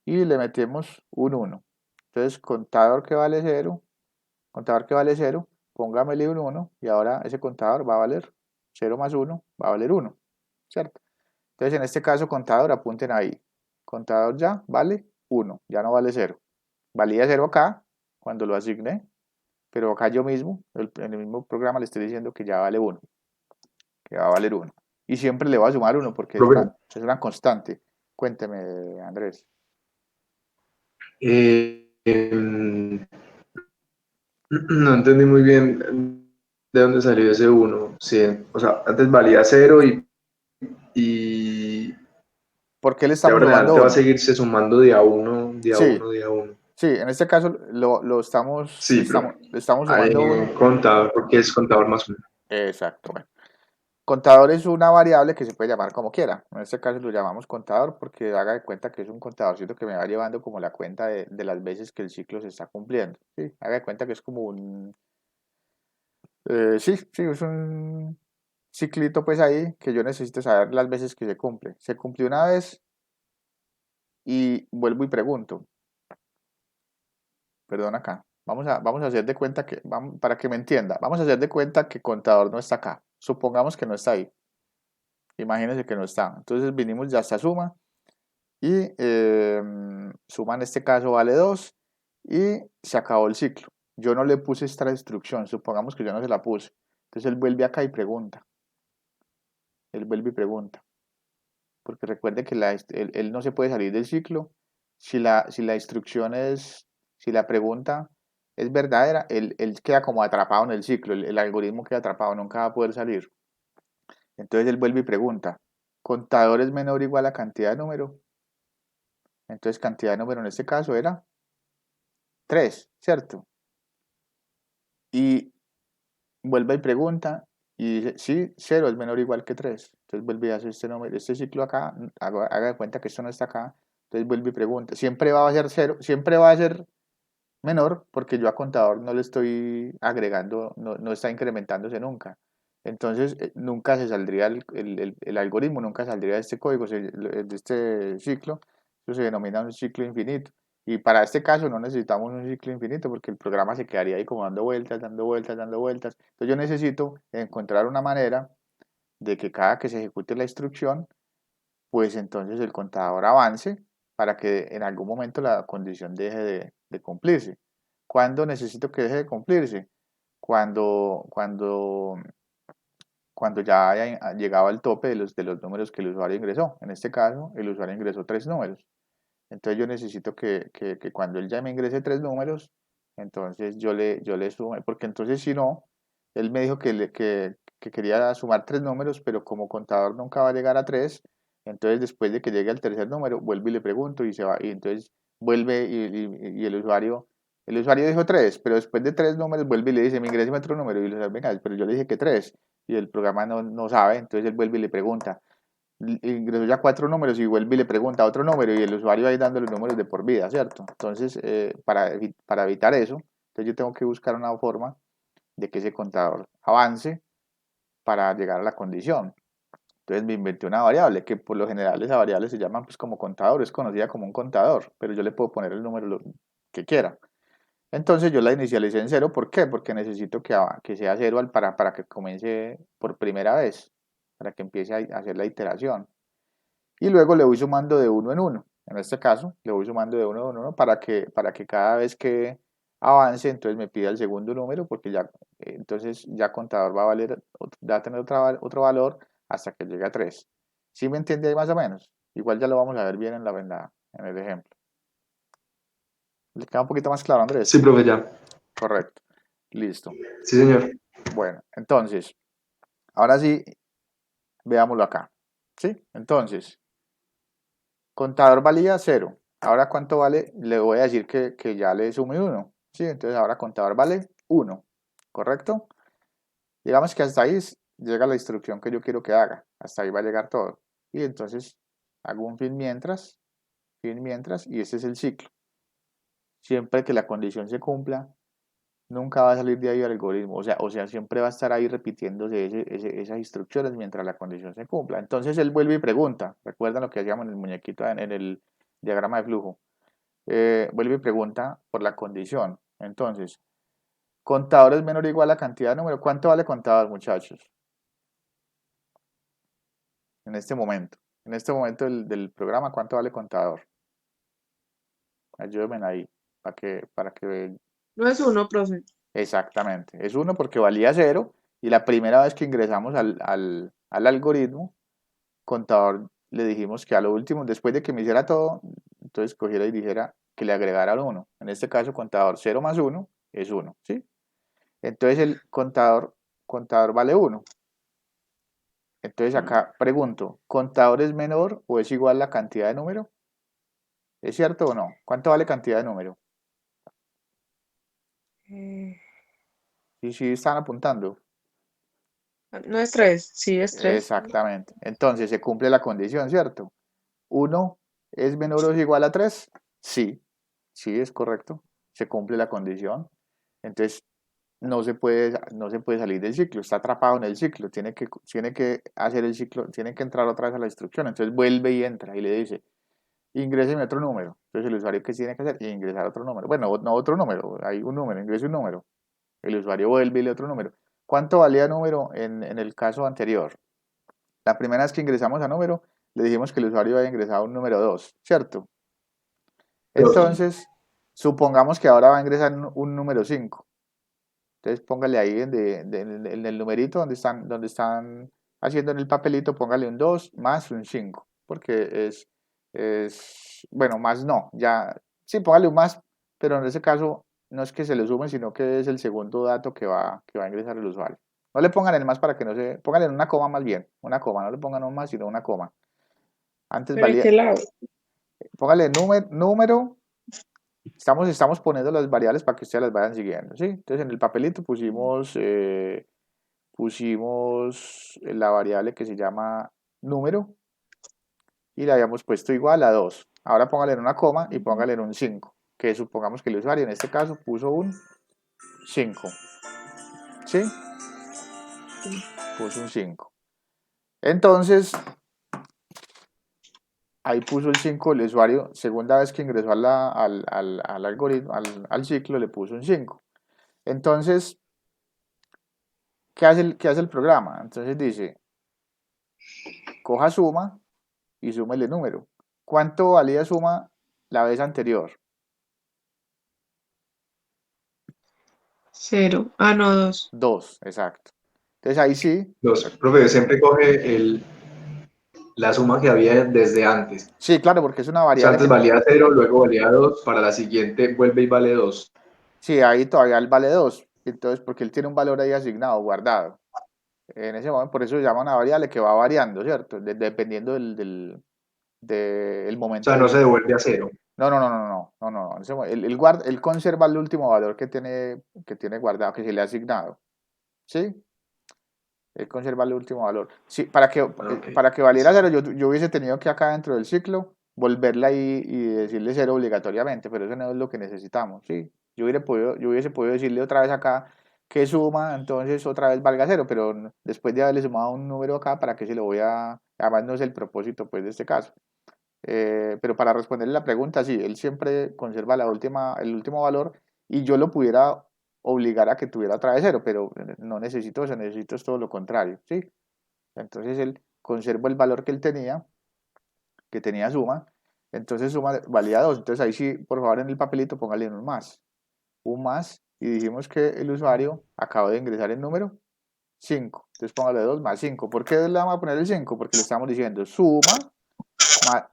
y le metemos un 1. Entonces, contador que vale 0, póngamele un 1 y ahora ese contador va a valer 0 más 1, va a valer 1, ¿cierto? Entonces, en este caso, contador, apunten ahí. Contador ya vale 1, ya no vale 0. Valía 0 acá cuando lo asigné, pero acá yo mismo, en el mismo programa le estoy diciendo que ya vale 1, que va a valer 1. Y siempre le voy a sumar 1 porque Profe, es una constante. Cuénteme, Andrés. no entendí muy bien de dónde salió ese uno. Sí, o sea, antes valía 0 y ¿Por qué le de estamos ahora en sumando adelante va a 1? seguirse sumando de a uno, de a Sí, uno, de a uno. sí, en este caso Sí, profe. le estamos Hay sumando un 1. contador, porque es contador más uno. Exacto, bueno. Contador es una variable que se puede llamar como quiera. En este caso lo llamamos contador porque haga de cuenta que es un contadorcito que me va llevando como la cuenta de las veces que el ciclo se está cumpliendo. ¿Sí? Haga de cuenta que es como un... sí, sí, es un ciclito pues ahí que yo necesito saber las veces que se cumple. Se cumplió una vez y vuelvo y pregunto. Perdón acá. Vamos a hacer de cuenta que, para que me entienda, vamos a hacer de cuenta que contador no está acá. Supongamos que no está ahí. Imagínense que no está. Entonces vinimos ya hasta suma y suma en este caso vale 2 y se acabó el ciclo. Yo no le puse esta instrucción, supongamos que yo no se la puse. Entonces él vuelve acá y pregunta. Él vuelve y pregunta. Porque recuerde que él no se puede salir del ciclo. Si la instrucción es, si la pregunta es verdadera, él queda como atrapado en el ciclo. El algoritmo queda atrapado, nunca va a poder salir. Entonces él vuelve y pregunta. ¿Contador es menor o igual a cantidad de número? Entonces cantidad de número en este caso era 3, ¿cierto? Y vuelve y pregunta y dice, sí, 0 es menor o igual que 3. Entonces vuelve y hace este número, este ciclo acá, haga de cuenta que esto no está acá. Entonces vuelve y pregunta, siempre va a ser 0, siempre va a ser menor porque yo a contador no le estoy agregando, no está incrementándose nunca. Entonces nunca se saldría el algoritmo, nunca saldría de este código, de este ciclo. Eso se denomina un ciclo infinito. Y para este caso no necesitamos un ciclo infinito porque el programa se quedaría ahí como dando vueltas, dando vueltas, dando vueltas. Entonces yo necesito encontrar una manera de que cada que se ejecute la instrucción, pues entonces el contador avance para que en algún momento la condición deje de cumplirse. ¿Cuándo necesito que deje de cumplirse? Cuando, cuando, cuando ya haya llegado al tope de los números que el usuario ingresó. En este caso, el usuario ingresó 3 números. Entonces yo necesito que cuando él ya me ingrese 3 números, entonces yo le sume, porque entonces si no, él me dijo que quería sumar 3 números, pero como contador nunca va a llegar a 3, entonces después de que llegue al tercer número, vuelvo y le pregunto y se va, y entonces vuelve y el usuario dijo 3, pero después de 3 números vuelve y le dice, me ingrese otro número, y le dice, venga, pero yo le dije que 3, y el programa no sabe, entonces él vuelve y le pregunta, ingresó ya 4 números y vuelve y le pregunta otro número y el usuario ahí dando los números de por vida, ¿cierto? Entonces, para evitar eso, entonces yo tengo que buscar una forma de que ese contador avance para llegar a la condición. Entonces me inventé una variable que por lo general esa variable se llama pues como contador, es conocida como un contador, pero yo le puedo poner el número que quiera. Entonces yo la inicialicé en 0, ¿por qué? Porque necesito que sea 0 para que comience por primera vez, para que empiece a hacer la iteración. Y luego le voy sumando de uno en uno. En este caso, le voy sumando de uno en uno para que cada vez que avance, entonces me pida el segundo número, porque ya, entonces ya contador va a tener otro valor hasta que llegue a 3. ¿Sí me entiende ahí más o menos? Igual ya lo vamos a ver bien en el ejemplo. ¿Le queda un poquito más claro, Sí, Andrés? profe, ya. Correcto. Listo. Sí, señor. Bueno, entonces, ahora sí, veámoslo acá. ¿Sí? Entonces, contador valía 0. Ahora, ¿cuánto vale? Le voy a decir que ya le sume 1. ¿Sí? Entonces, ahora contador vale 1. ¿Correcto? Digamos que hasta ahí llega la instrucción que yo quiero que haga. Hasta ahí va a llegar todo. Y entonces, hago un fin mientras, y este es el ciclo. Siempre que la condición se cumpla, nunca va a salir de ahí el algoritmo. O sea, siempre va a estar ahí repitiéndose esas instrucciones mientras la condición se cumpla. Entonces él vuelve y pregunta. ¿Recuerdan lo que hacíamos en el muñequito, en el diagrama de flujo? Vuelve y pregunta por la condición. Entonces, contador es menor o igual a cantidad de número. ¿Cuánto vale contador, muchachos? En este momento. En este momento del programa, ¿cuánto vale contador? Ayúdenme ahí, para que No es uno, profe. exactamente. Es uno porque valía cero y la primera vez que ingresamos al algoritmo, contador le dijimos que a lo último, después de que me hiciera todo, entonces cogiera y dijera que le agregara el 1. En este caso, contador 0 más 1 es 1, ¿sí? Entonces el contador vale 1. Entonces acá pregunto, ¿contador es menor o es igual la cantidad de número? ¿Es cierto o no? ¿Cuánto vale cantidad de número? Sí, están apuntando. No es 3, sí es 3. Exactamente. Entonces se cumple la condición, ¿cierto? 1 es menor o es igual a 3. Sí, sí, es correcto. Se cumple la condición. Entonces no se puede salir del ciclo, está atrapado en el ciclo, tiene que hacer el ciclo, tiene que entrar otra vez a la instrucción. Entonces vuelve y entra y le dice, ingréseme otro número. Entonces el usuario, ¿qué tiene que hacer? Ingresar otro número. Bueno, no otro número, hay un número, ingrese un número. El usuario vuelve y lee otro número. ¿Cuánto valía el número en el caso anterior? La primera vez que ingresamos a número, le dijimos que el usuario había ingresado un número 2, ¿cierto? Profe, Entonces, supongamos que ahora va a ingresar un número 5. Entonces, póngale ahí en el numerito donde están haciendo en el papelito, póngale un 2 más un 5, porque bueno, más no, ya, sí, póngale un más, pero en ese caso no es que se le sumen, sino que es el segundo dato que va a ingresar el usuario. No le pongan el más para que no se, póngale en una coma más bien, una coma, no le pongan un más, sino una coma. Antes ¿Pero en valía, qué lado? póngale número, estamos poniendo las variables para que ustedes las vayan siguiendo, ¿sí? Entonces en el papelito pusimos la variable que se llama número y le habíamos puesto igual a 2. Ahora póngale en una coma y póngale en un 5, que supongamos que el usuario en este caso puso un 5, ¿sí? Puso un 5. Entonces, ahí puso el 5 el usuario, segunda vez que ingresó al algoritmo, al ciclo, le puso un 5. Entonces, qué hace el programa? Entonces dice, coja suma y súmele número. ¿Cuánto valía suma la vez anterior? 0. Ah, no, 2. 2, exacto. Entonces ahí sí, profe, siempre coge la suma que había desde antes. sí, claro, porque es una O sea, variable antes que, valía 0, luego valía 2, para la siguiente vuelve y vale 2. sí, ahí todavía él vale 2. Entonces, porque él tiene un valor ahí asignado, guardado. En ese momento, por eso se llama una variable que va variando, ¿cierto? Dependiendo del O momento sea, no del. se devuelve a 0. No, no, no, no, no, no, no, no. Él conserva el último valor que tiene guardado, que se le ha asignado. ¿Sí? Él conserva el último valor. Sí, Ok, para que valiera listo. cero, yo hubiese tenido que acá dentro del ciclo volverla ahí y decirle cero obligatoriamente, pero eso no es lo que necesitamos, ¿sí? Yo hubiese podido decirle otra vez acá que suma, entonces otra vez valga cero, pero después de haberle sumado un número acá, ¿para qué se lo voy a...? Además no es el propósito, pues, de este caso. Pero para responderle la pregunta, sí, él siempre conserva el último valor y yo lo pudiera obligar a que tuviera otra vez cero, pero no necesito eso, necesito es todo lo contrario, ¿sí? Entonces él conserva el valor que tenía suma, entonces suma valía 2, entonces ahí sí, por favor en el papelito póngale un más, y dijimos que el usuario acaba de ingresar el número 5, entonces póngale 2 más 5, ¿por qué le vamos a poner el 5? Porque le estamos diciendo más,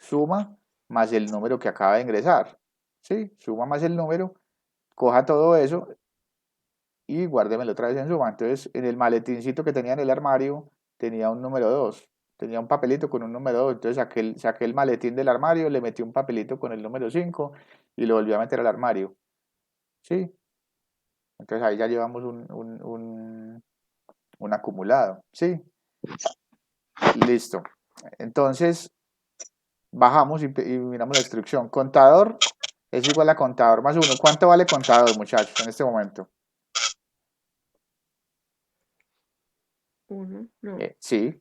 suma más el número que acaba de ingresar, ¿sí? Suma más el número, coja todo eso y guárdemelo otra vez en suma. Entonces, en el maletincito que tenía en el armario, tenía un número 2, tenía un papelito con un número 2, entonces saqué el maletín del armario, le metí un papelito con el número 5 y lo volví a meter al armario, ¿sí? Entonces ahí ya llevamos un acumulado, ¿sí? Listo. Entonces, bajamos y miramos la instrucción. Contador es igual a contador más 1. ¿Cuánto vale contador, muchachos, en este momento? 1, no. Sí,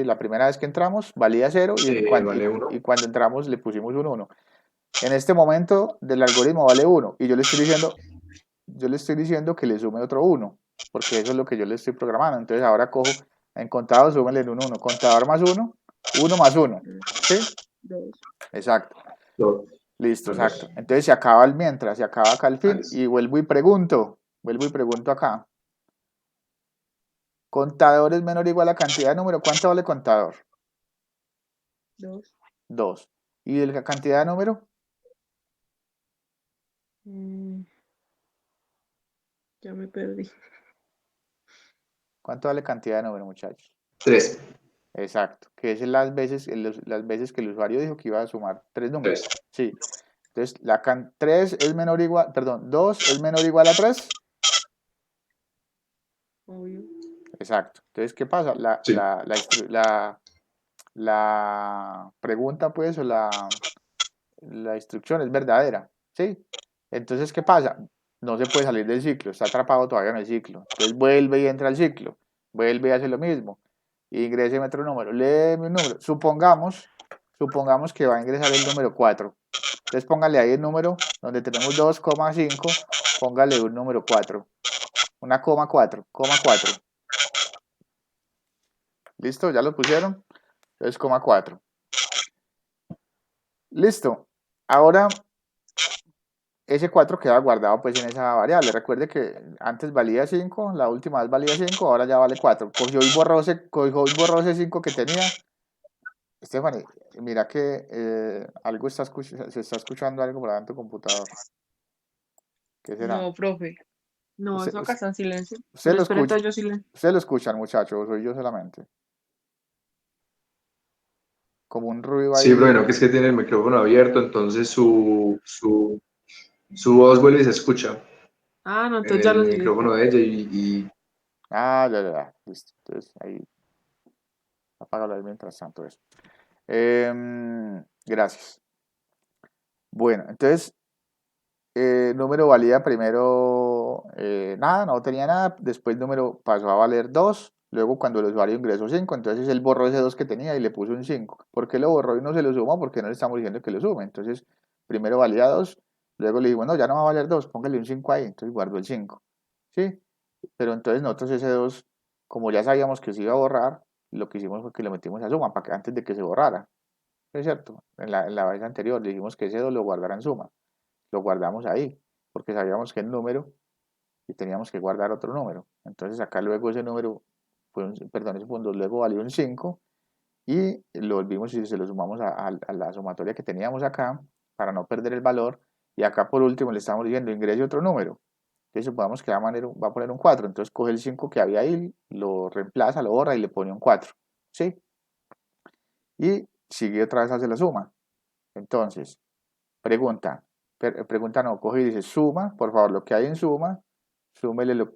la primera vez que entramos valía 0 Vale 1. y cuando entramos le pusimos un 1. En este momento del algoritmo vale 1 y yo le estoy diciendo que le sume otro 1, porque eso es lo que yo le estoy programando. Entonces ahora cojo en contador, súmenle un 1, contador más 1, 1 más 1, ¿sí? 2. Exacto, 2. listo, Más exacto. 2. Entonces se acaba el mientras, se acaba acá el fin Listo. y vuelvo y pregunto acá. Contador es menor o igual a cantidad de número. ¿Cuánto vale contador? 2. 2. ¿Y la cantidad de número? Ya me perdí. ¿Cuánto vale cantidad de número, muchachos? 3. Exacto, que es las veces que el usuario dijo que iba a sumar 3 números. 3. Sí. Entonces, 3 es menor o igual, perdón, 2 es menor o igual a 3. Obvio. Exacto. Entonces, ¿qué pasa? Sí. La pregunta, pues, o la instrucción es verdadera, ¿sí? Entonces, ¿qué pasa? No se puede salir del ciclo, está atrapado todavía en el ciclo. Entonces, vuelve y entra al ciclo, vuelve y hace lo mismo. Ingrese otro número, léeme un número. Supongamos que va a ingresar el número 4. Entonces, póngale ahí el número donde tenemos 2,5, póngale un número 4. Una coma 4, coma 4. ¿Listo? ¿Ya lo pusieron? Entonces, coma 4. Listo. Ahora ese 4 queda guardado pues en esa variable. Recuerde que antes valía 5, la última vez valía 5, ahora ya vale 4. Cogió y borró ese 5 que tenía. Stephanie, mira que algo se está escuchando algo por ahí en tu computador. ¿Qué será? No, profe. No, Usted, eso acá está en silencio. usted Pero lo espera, escucha, entonces yo silencio. usted lo escuchan, muchachos, o soy yo solamente. Como un ruido Sí, ahí. bueno, que es que tiene el micrófono abierto, entonces su voz vuelve y se escucha Ah, no, en entonces ya el lo silencio. micrófono de ella y Ya. Listo. Entonces ahí apágalo ahí mientras tanto eso. Gracias. Bueno, entonces número valía primero nada, no tenía nada, después número pasó a valer 2, luego cuando el usuario ingresó 5, entonces él borró ese 2 que tenía y le puso un 5. ¿Por qué lo borró y no se lo sumó? Porque no le estamos diciendo que lo sume. Entonces primero valía 2, luego le dijimos, no, ya no va a valer 2, póngale un 5 ahí, entonces guardó el 5. ¿Sí? Pero entonces nosotros ese 2, como ya sabíamos que se iba a borrar, lo que hicimos fue que lo metimos a suma, para que antes de que se borrara. ¿Es cierto? En la vez anterior le dijimos que ese 2 lo guardara en suma, lo guardamos ahí, porque sabíamos que el número y teníamos que guardar otro número. Entonces acá luego ese número, ese punto luego valió un 5 y lo volvimos y se lo sumamos a la sumatoria que teníamos acá para no perder el valor. Y acá por último le estamos diciendo ingrese otro número. Entonces supongamos que va a poner un 4. Entonces coge el 5 que había ahí, lo reemplaza, lo borra y le pone un 4. ¿Sí? Y sigue otra vez a hacer la suma. Entonces, pregunta no, coge y dice suma, por favor, lo que hay en suma, súmele lo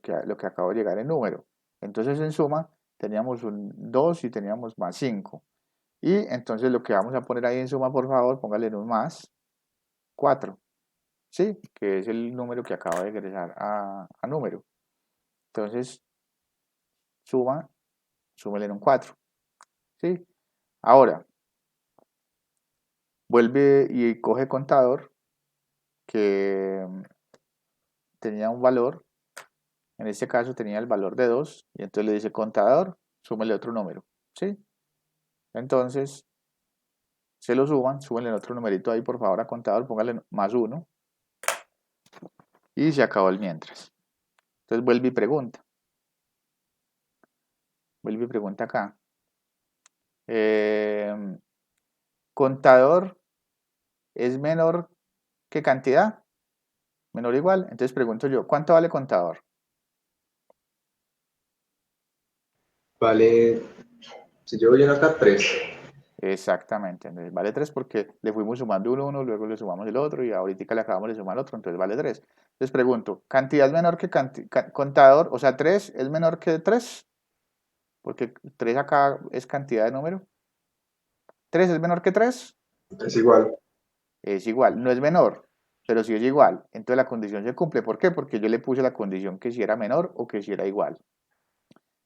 que acabo de llegar en número. Entonces en suma teníamos un 2 y teníamos más 5. Y entonces lo que vamos a poner ahí en suma, por favor, póngale en un más 4. ¿Sí? Que es el número que acaba de ingresar a número. Entonces, súmele en un 4. ¿Sí? Ahora, vuelve y coge contador que tenía un valor. En este caso tenía el valor de 2 y entonces le dice contador, súmele otro número. ¿Sí? Entonces, se lo súmenle otro numerito ahí por favor a contador, póngale más 1 y se acabó el mientras. Entonces vuelve y pregunta acá. Contador es menor que cantidad, menor o igual. Entonces pregunto yo, ¿cuánto vale contador? vale, si yo lleno acá 3. Exactamente, entonces vale 3 porque le fuimos sumando uno, luego le sumamos el otro y ahorita le acabamos de sumar otro, entonces vale 3. Entonces pregunto, ¿cantidad es menor que contador? O sea, 3 es menor que 3, porque 3 acá es cantidad de número. ¿3 es menor que 3? Es igual. es igual, no es menor, pero sí es igual. Entonces la condición se cumple. ¿Por qué? Porque yo le puse la condición que si era menor o que si era igual.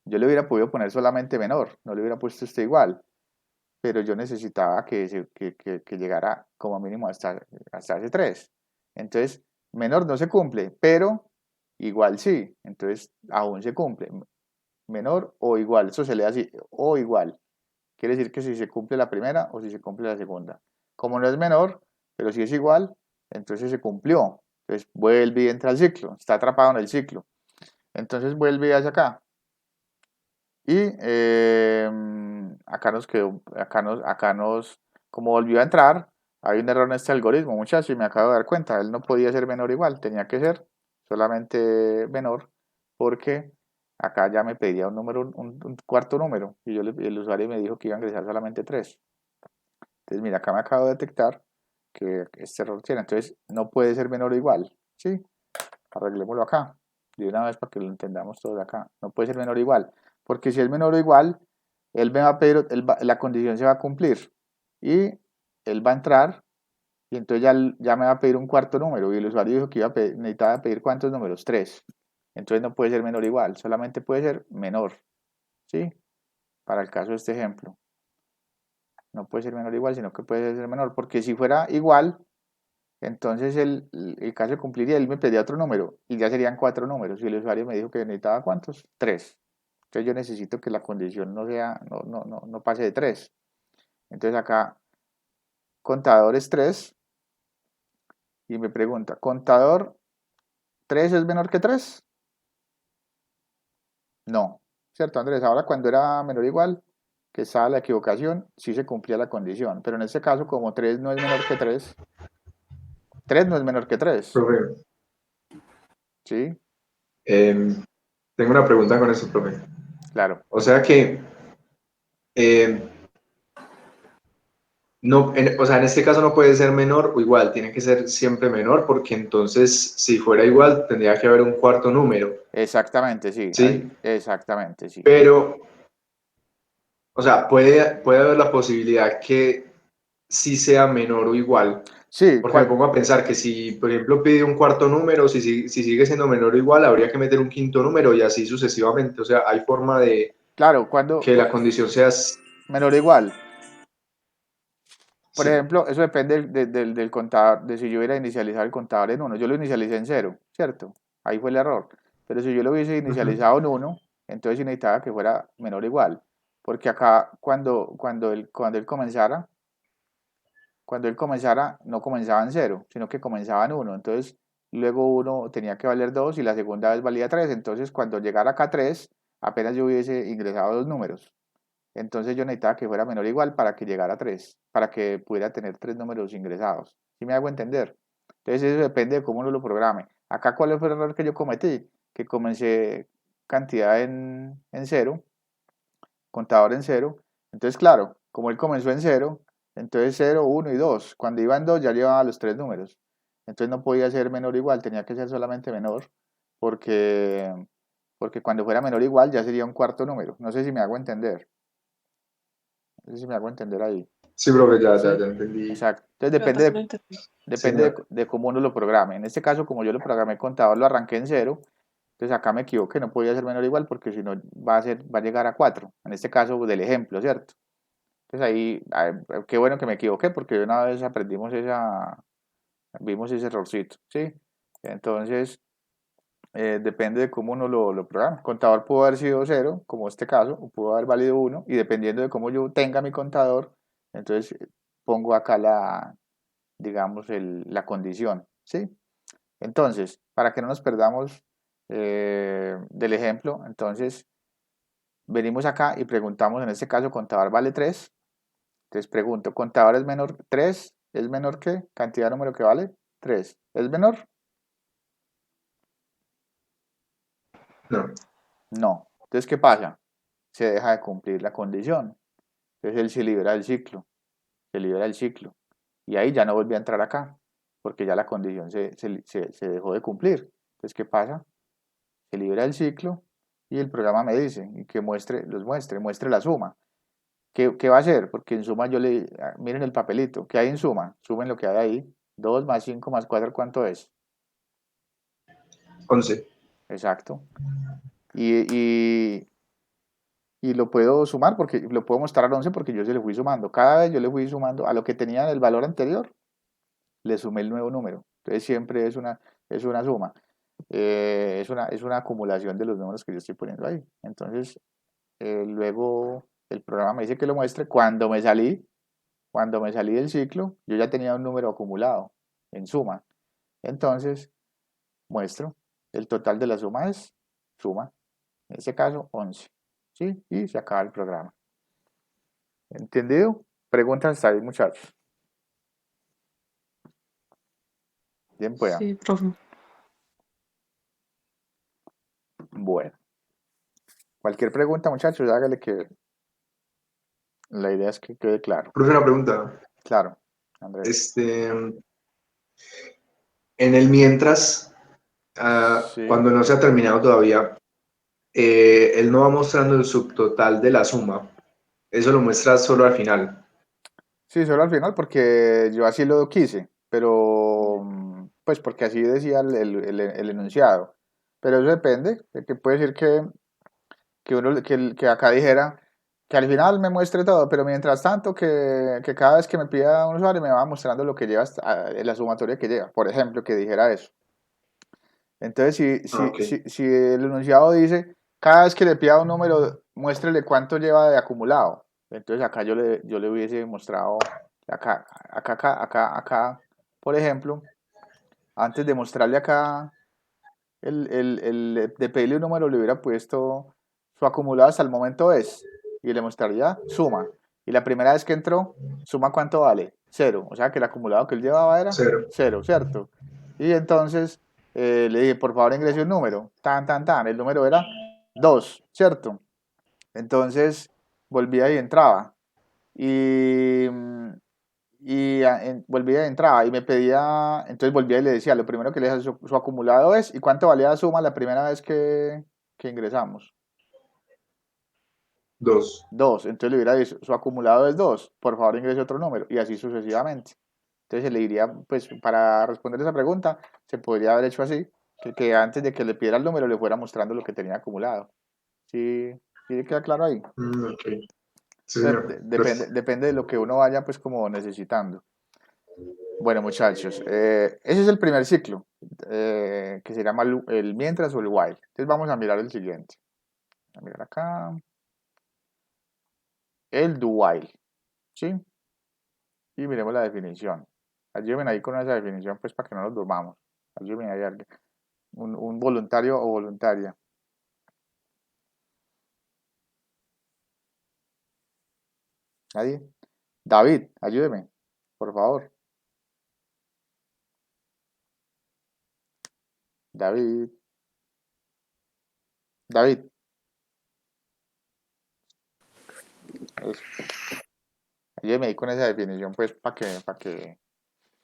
Yo le hubiera podido poner solamente menor, no le hubiera puesto este igual, pero yo necesitaba que llegara como mínimo hasta ese 3. Entonces, menor no se cumple, pero igual sí. Entonces, aún se cumple. Menor o igual, eso se lee así, o igual. Quiere decir que si se cumple la primera o si se cumple la segunda. Como no es menor, pero si es igual, entonces se cumplió. Entonces vuelve y entra al ciclo, está atrapado en el ciclo. Entonces vuelve y hacia acá. Y acá nos quedó, como volvió a entrar, hay un error en este algoritmo, muchachos, y me acabo de dar cuenta, él no podía ser menor o igual, tenía que ser solamente menor, porque acá ya me pedía un número, un cuarto número, y el usuario me dijo que iba a ingresar solamente 3. Entonces, mira, acá me acabo de detectar que este error tiene, entonces no puede ser menor o igual, ¿sí? Arreglémoslo acá, de una vez para que lo entendamos todos acá. No puede ser menor o igual, porque si es menor o igual, él me va a pedir, la condición se va a cumplir y él va a entrar y entonces ya me va a pedir un cuarto número y el usuario dijo que necesitaba pedir ¿cuántos números? 3. Entonces no puede ser menor o igual, solamente puede ser menor, ¿sí? Para el caso de este ejemplo. No puede ser menor o igual, sino que puede ser menor, porque si fuera igual, entonces el caso se cumpliría, él me pedía otro número y ya serían 4 números y el usuario me dijo que necesitaba ¿cuántos? 3. Entonces yo necesito que la condición no pase de 3. Entonces acá contador es 3 y me pregunta, ¿contador 3 es menor que 3? No, ¿cierto Andrés? Ahora cuando era menor o igual, que estaba la equivocación, sí se cumplía la condición, pero en este caso como 3 no es menor que 3, 3 no es menor que 3, Profe, ¿sí? tengo una pregunta con eso, profe. Claro. O sea que, eh, no, o sea, en este caso no puede ser menor o igual, tiene que ser siempre menor, porque entonces, si fuera igual, tendría que haber un cuarto número, Exactamente, sí, ¿sí? exactamente, sí. Pero, o sea, puede haber la posibilidad que sí sea menor o igual, Sí, porque me pongo a pensar que si, por ejemplo, pide un cuarto número, si sigue siendo menor o igual, habría que meter un quinto número y así sucesivamente. O sea, hay forma de claro, cuando que la condición sea... menor o igual. Por Sí. ejemplo, eso depende del contador, de si yo hubiera inicializado el contador en 1. Yo lo inicialicé en 0, ¿cierto? Ahí fue el error. Pero si yo lo hubiese Ujú. inicializado en 1, entonces sí necesitaba que fuera menor o igual. Porque acá, cuando él comenzara, no comenzaba en 0, sino que comenzaba en 1. Entonces, luego 1 tenía que valer 2 y la segunda vez valía 3. Entonces, cuando llegara acá 3, apenas yo hubiese ingresado 2 números. Entonces yo necesitaba que fuera menor o igual para que llegara a 3, para que pudiera tener 3 números ingresados. ¿Sí me hago entender? Entonces eso depende de cómo uno lo programe. Acá, ¿cuál fue el error que yo cometí? Que comencé cantidad en 0, contador en 0. Entonces, claro, como él comenzó en 0, entonces 0, 1 y 2. Cuando iba en 2 ya llevaba los 3 números. Entonces no podía ser menor o igual, tenía que ser solamente menor, porque, porque cuando fuera menor o igual ya sería un cuarto número. No sé si me hago entender. No sé si me hago entender ahí. Sí, profe, ¿Sí? ya entendí. Exacto. Entonces Yo también lo entendí. depende Señor. de cómo uno lo programe. En este caso, como yo lo programé contador, lo arranqué en 0. Entonces acá me equivoqué, no podía ser menor o igual porque si no va a llegar a 4. En este caso del ejemplo, ¿cierto? Entonces ahí, qué bueno que me equivoqué porque una vez vimos ese errorcito, ¿sí? Entonces, depende de cómo uno lo programa. Contador pudo haber sido 0, como este caso, o pudo haber valido 1, y dependiendo de cómo yo tenga mi contador, entonces pongo acá digamos, la condición, ¿sí? Entonces, para que no nos perdamos del ejemplo, entonces venimos acá y preguntamos, en este caso, contador vale 3. Entonces pregunto, ¿contador es menor 3? ¿Es menor que cantidad de número que vale? 3. ¿Es menor? No. No. Entonces, ¿qué pasa? Se deja de cumplir la condición. Entonces él se libera del ciclo, se libera del ciclo. Y ahí ya no volví a entrar acá, porque ya la condición se dejó de cumplir. Entonces, ¿qué pasa? Se libera del ciclo y el programa me dice y que muestre la suma. ¿Qué va a hacer? Porque en suma miren el papelito, ¿qué hay en suma? Sumen lo que hay ahí. 2 más 5 más 4, ¿cuánto es? 11. Exacto. Y, y lo puedo sumar porque lo puedo mostrar a 11 porque yo se le fui sumando. Cada vez yo le fui sumando a lo que tenía el valor anterior, le sumé el nuevo número. Entonces siempre es una suma. Es una acumulación de los números que yo estoy poniendo ahí. Entonces, luego el programa me dice que lo muestre. Cuando me salí del ciclo, yo ya tenía un número acumulado en suma. Entonces, muestro. El total de la suma es suma. En este caso, 11. ¿Sí? Y se acaba el programa. ¿Entendido? Preguntas hasta ahí, muchachos. Bien, pues. Sí, profe. Bueno. Cualquier pregunta, muchachos, hágale que la idea es que quede claro. Profe, una pregunta. Claro, Andrés. En el mientras, Sí. cuando no se ha terminado todavía, él no va mostrando el subtotal de la suma. Eso lo muestra solo al final. Sí, solo al final porque yo así lo quise, pero pues porque así decía el enunciado. Pero eso depende, de que puede decir que acá dijera que al final me muestre todo, pero mientras tanto que cada vez que me pida un usuario me va mostrando lo que lleva la sumatoria que lleva, por ejemplo, que dijera eso. Entonces, si, si, Ok. si, si el enunciado dice, cada vez que le pida un número, muéstrele cuánto lleva de acumulado. Entonces acá yo le hubiese mostrado, acá, por ejemplo, antes de mostrarle acá de pedirle un número, le hubiera puesto su acumulado hasta el momento y le mostraría suma. Y la primera vez que entró, suma cuánto vale, 0. O sea que el acumulado que él llevaba era 0. 0, ¿cierto? Y entonces le dije, por favor ingrese un número, tan, el número era 2, ¿cierto? Entonces volvía y entraba. Y, volvía y entraba y me pedía, entonces volvía y le decía, lo primero que le decía, su acumulado es, ¿y cuánto valía la suma la primera vez que ingresamos? 2. 2. Entonces le hubiera dicho, su acumulado es 2, por favor ingrese otro número, y así sucesivamente. Entonces le diría, pues para responder esa pregunta, se podría haber hecho así, que antes de que le pidiera el número le fuera mostrando lo que tenía acumulado. ¿Sí, sí queda claro ahí? Ok. Sí, Entonces, señor. depende de lo que uno vaya pues como necesitando. Bueno, muchachos, ese es el primer ciclo, que se llama el mientras o el while. Entonces vamos a mirar el siguiente. A mirar acá, el do while, ¿sí? Y miremos la definición. Ayúdenme ahí con esa definición, pues para que no nos durmamos. Ayúdenme ahí alguien. Un voluntario o voluntaria. ¿Nadie? David, ayúdeme, por favor. David, David. Ayúdeme ahí con esa definición, pues, para que.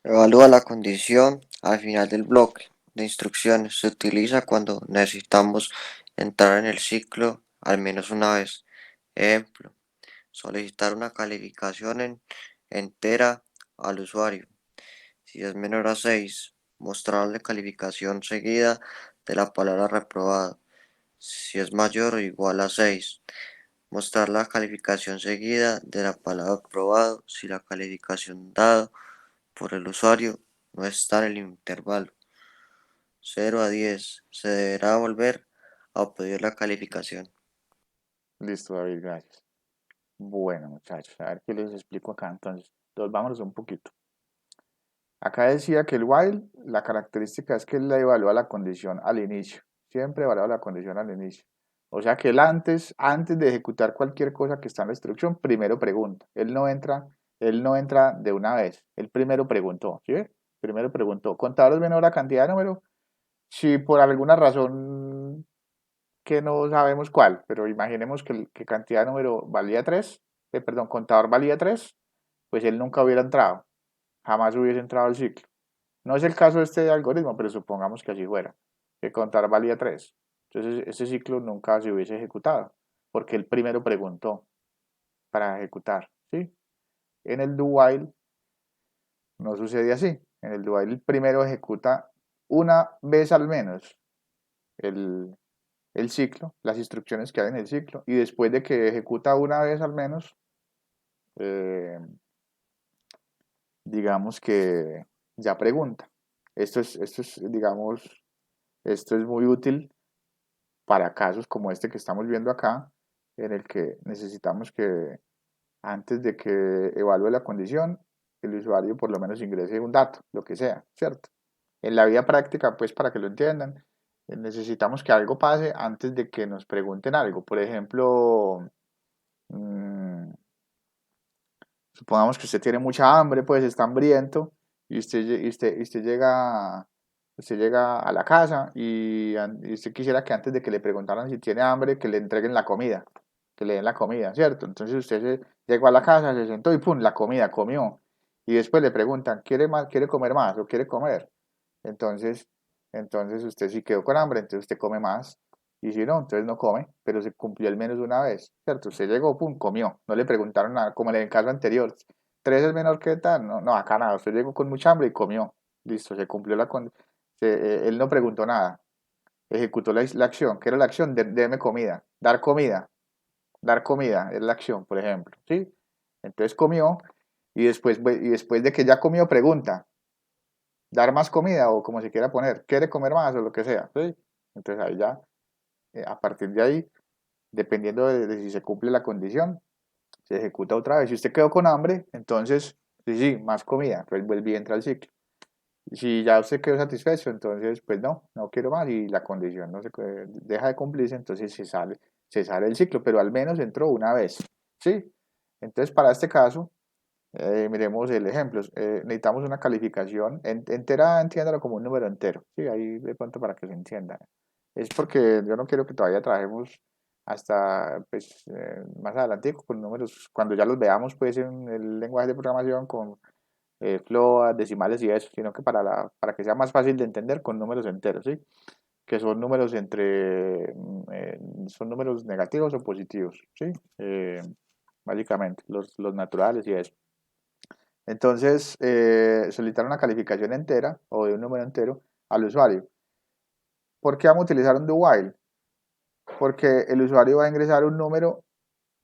Evalúa la condición al final del bloque de instrucciones. Se utiliza cuando necesitamos entrar en el ciclo al menos una vez. Ejemplo, solicitar una calificación entera al usuario. Si es menor a 6, mostrarle calificación seguida de la palabra reprobado. Si es mayor o igual a 6, mostrar la calificación seguida de la palabra aprobado si la calificación dada por el usuario no está en el intervalo 0 a 10. Se deberá volver a pedir la calificación. Listo, David, gracias. Bueno, muchachos, a ver qué les explico acá. Entonces, vámonos un poquito. Acá decía que el while, la característica es que él le evalúa la condición al inicio. Siempre evalúa la condición al inicio. O sea que él antes de ejecutar cualquier cosa que está en la instrucción, primero pregunta. Él no entra de una vez. Él primero preguntó, ¿sí ve? Primero preguntó, ¿contador es menor a cantidad de número? Si por alguna razón que no sabemos cuál, pero imaginemos que cantidad de número valía 3, perdón, contador valía 3, pues él nunca hubiera entrado, jamás hubiese entrado al ciclo. No es el caso de este algoritmo, pero supongamos que así fuera, que contar valía 3. Entonces ese ciclo nunca se hubiese ejecutado, porque él primero preguntó. para ejecutar, ¿sí? En el do while no sucede así. En el do while el primero ejecuta una vez al menos el, el ciclo, las instrucciones que hay en el ciclo, y después de que ejecuta una vez al menos, eh, digamos que ya pregunta. Digamos, esto es muy útil para casos como este que estamos viendo acá, en el que necesitamos que antes de que evalúe la condición, el usuario por lo menos ingrese un dato, lo que sea, ¿cierto? En la vida práctica, pues para que lo entiendan, necesitamos que algo pase antes de que nos pregunten algo. Por ejemplo, mm, supongamos que usted tiene mucha hambre, pues está hambriento y usted llega a la casa y usted quisiera que antes de que le preguntaran si tiene hambre, que le entreguen la comida, que le den la comida, ¿cierto? Entonces llegó a la casa, se sentó y ¡pum! La comida, comió. Y después le preguntan, ¿quiere más, quiere comer más o quiere comer? Entonces, entonces usted si quedó con hambre, entonces usted come más. Y si no, entonces no come, pero se cumplió al menos una vez, ¿cierto? Usted llegó, pum, comió. No le preguntaron nada, como en el caso anterior. ¿Tres es menor que tal? No, no, acá nada. Usted llegó con mucha hambre y comió. Listo, se cumplió él no preguntó nada. Ejecutó la acción. ¿Qué era la acción? Deme comida. Dar comida. Dar comida es la acción, por ejemplo. ¿Sí? Entonces comió y después de que ya comió, pregunta. Dar más comida o como se quiera poner. ¿Quiere comer más o lo que sea? ¿Sí? Entonces ahí ya, a partir de ahí, dependiendo de si se cumple la condición, se ejecuta otra vez. Si usted quedó con hambre, entonces, sí, más comida, pues vuelve y entra al ciclo. Si ya usted quedó satisfecho, entonces, pues no quiero más y la condición no deja de cumplirse, entonces se sale el ciclo, pero al menos entró una vez, ¿sí? Entonces, para este caso, miremos el ejemplo. Necesitamos una calificación entera, entiéndalo como un número entero, ¿sí? Ahí de pronto para que se entienda. Es porque yo no quiero que todavía trabajemos hasta pues, más adelante con números, cuando ya los veamos pues en el lenguaje de programación con float, decimales y eso, sino que para que sea más fácil de entender con números enteros, ¿sí? Que son números son números negativos o positivos, ¿sí? Básicamente, los naturales y eso. Entonces, solicitar una calificación entera o de un número entero al usuario. ¿Por qué vamos a utilizar un do while? Porque el usuario va a ingresar un número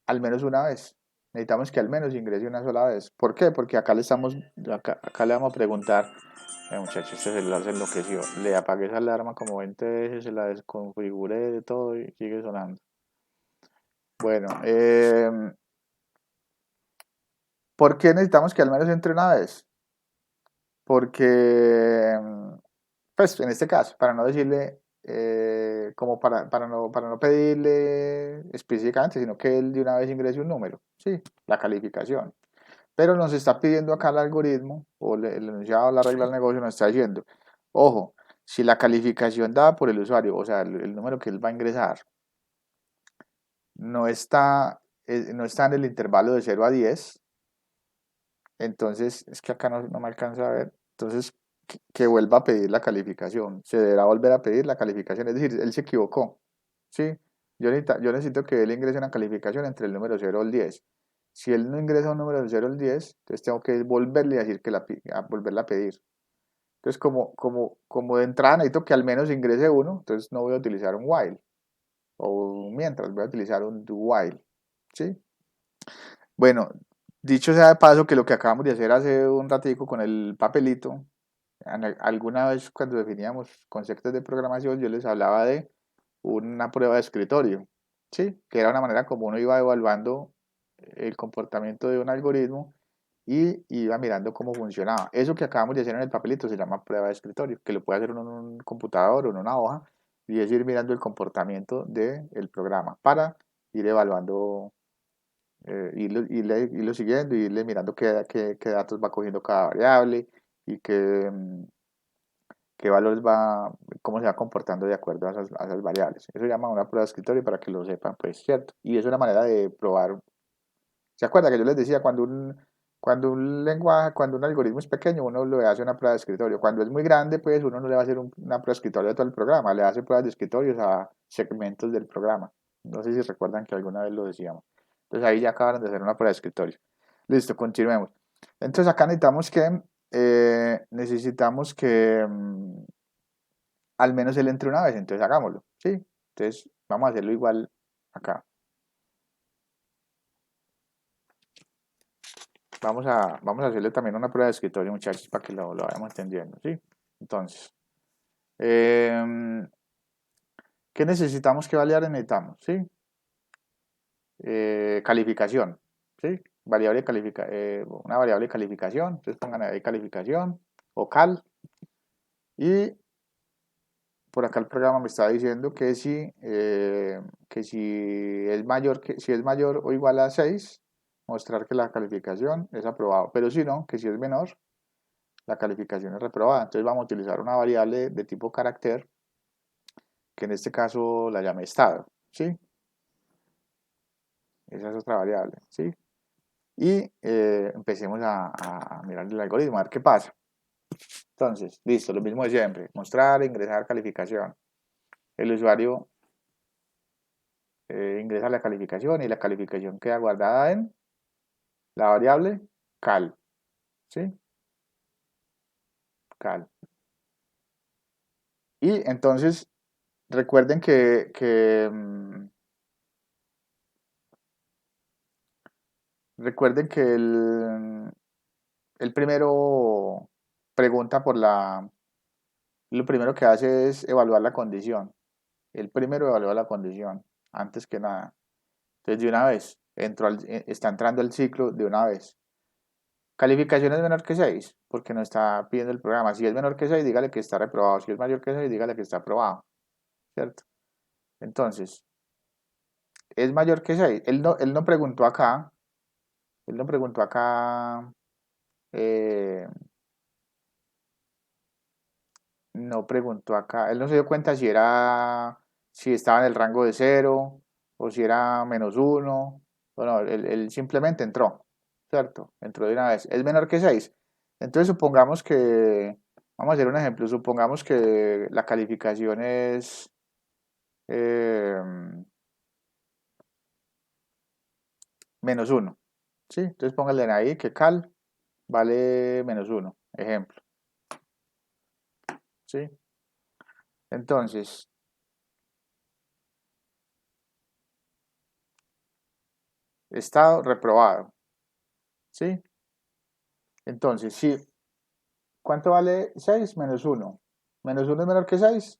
al menos una vez. Necesitamos que al menos ingrese una sola vez. ¿Por qué? Porque acá le vamos a preguntar, muchachos, este celular se enloqueció. Le apagué esa alarma como 20 veces, se la desconfiguré de todo y sigue sonando. Bueno, ¿por qué necesitamos que al menos entre una vez? Porque, pues en este caso, para no decirle, como para no pedirle específicamente, sino que él de una vez ingrese un número, sí, la calificación. Pero nos está pidiendo acá el algoritmo, o el enunciado, la regla del negocio nos está diciendo, ojo, si la calificación dada por el usuario, o sea, el número que él va a ingresar, no está en el intervalo de 0 a 10, entonces, es que acá no me alcanza a ver, entonces que vuelva a pedir la calificación, se deberá volver a pedir la calificación, es decir, él se equivocó, ¿sí? Yo necesito que él ingrese una calificación entre el número 0 al 10. Si él no ingresa un número del 0 al 10, entonces tengo que volverle a decir volverla a pedir. Entonces, como de entrada necesito que al menos ingrese uno, entonces no voy a utilizar un while, o mientras voy a utilizar un do while, ¿sí? Bueno, dicho sea de paso que lo que acabamos de hacer hace un ratico con el papelito, alguna vez cuando definíamos conceptos de programación yo les hablaba de una prueba de escritorio, ¿sí? Que era una manera como uno iba evaluando el comportamiento de un algoritmo y iba mirando cómo funcionaba. Eso que acabamos de hacer en el papelito se llama prueba de escritorio, que lo puede hacer uno en un computador o en una hoja y es ir mirando el comportamiento del programa para ir evaluando, irlo siguiendo y irle mirando qué datos va cogiendo cada variable y qué valores cómo se va comportando de acuerdo a esas variables. Eso se llama una prueba de escritorio para que lo sepan, pues, ¿cierto? Y es una manera de probar. ¿Se acuerda que yo les decía, cuando un algoritmo es pequeño, uno le hace una prueba de escritorio? Cuando es muy grande, pues uno no le va a hacer una prueba de escritorio a todo el programa, le hace pruebas de escritorios a segmentos del programa. No sé si recuerdan que alguna vez lo decíamos. Entonces ahí ya acabaron de hacer una prueba de escritorio. Listo, continuemos. Entonces acá necesitamos que al menos él entre una vez, entonces hagámoslo, ¿sí? Entonces vamos a hacerlo igual acá. Vamos a hacerle también una prueba de escritorio, muchachos, para que lo vayamos entendiendo, ¿sí? Entonces, ¿qué necesitamos? ¿Qué variable necesitamos? ¿Sí? Calificación, ¿sí? Una variable de calificación, entonces pongan ahí calificación o cal, y por acá el programa me está diciendo que si es mayor o igual a 6, mostrar que la calificación es aprobado, pero si no, que si es menor, la calificación es reprobada. Entonces vamos a utilizar una variable de tipo carácter, que en este caso la llame estado, ¿sí? Esa es otra variable, ¿sí? Y empecemos a mirar el algoritmo, a ver qué pasa. Entonces, listo, lo mismo de siempre, mostrar, ingresar calificación. El usuario ingresa la calificación y la calificación queda guardada en la variable cal, ¿sí? Cal. Y entonces, recuerden recuerden que el primero pregunta lo primero que hace es evaluar la condición. El primero evalúa la condición, antes que nada. Entonces, de una vez, está entrando el ciclo de una vez. Calificación es menor que 6, porque no está pidiendo el programa. Si es menor que 6, dígale que está reprobado. Si es mayor que 6, dígale que está aprobado, ¿cierto? Entonces, es mayor que 6. Él no preguntó acá, él no preguntó acá, eh, no preguntó acá, él no se dio cuenta si estaba en el rango de 0 o si era -1. Bueno, él simplemente entró, ¿cierto? Entró de una vez. Es menor que 6. Entonces supongamos vamos a hacer un ejemplo, supongamos que la calificación es eh, -1, ¿sí? Entonces pónganle ahí que cal vale -1, ejemplo, ¿sí? Entonces, estado reprobado, ¿sí? Entonces, sí, ¿cuánto vale 6? -1. ¿-1 es menor que 6?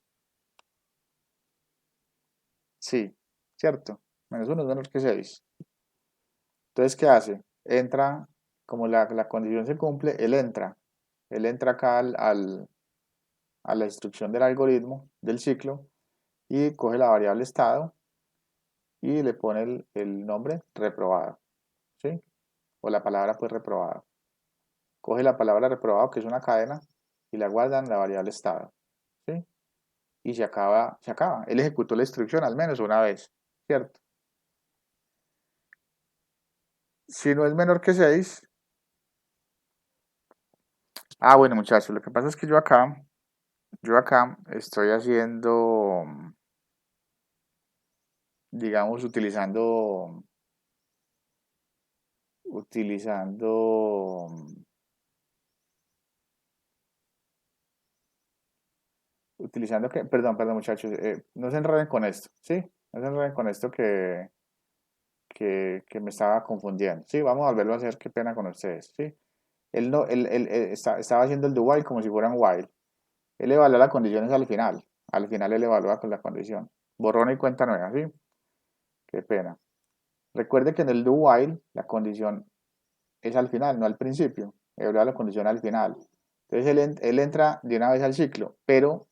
Sí, ¿cierto? -1 es menor que 6. Entonces, ¿qué hace? Entra, como la condición se cumple, él entra acá a la instrucción del algoritmo, del ciclo, y coge la variable estado y le pone el nombre reprobado, ¿sí? O la palabra pues reprobado. Coge la palabra reprobado, que es una cadena, y la guarda en la variable estado, ¿sí? Y se acaba. Él ejecutó la instrucción al menos una vez, ¿cierto? Si no es menor que 6. Bueno, muchachos, lo que pasa es que yo acá estoy haciendo, digamos, utilizando, perdón, muchachos, no se enreden con esto, ¿sí? No se enreden con esto que me estaba confundiendo, ¿sí? Vamos a volverlo a hacer, qué pena con ustedes, ¿sí? Él no, estaba haciendo el do while como si fuera un while. Él evalúa las condiciones al final él evalúa con la condición. Borrón y cuenta nueva, ¿sí? Qué pena. Recuerde que en el do while la condición es al final, no al principio. Evalúa la condición al final. Entonces él entra de una vez al ciclo, pero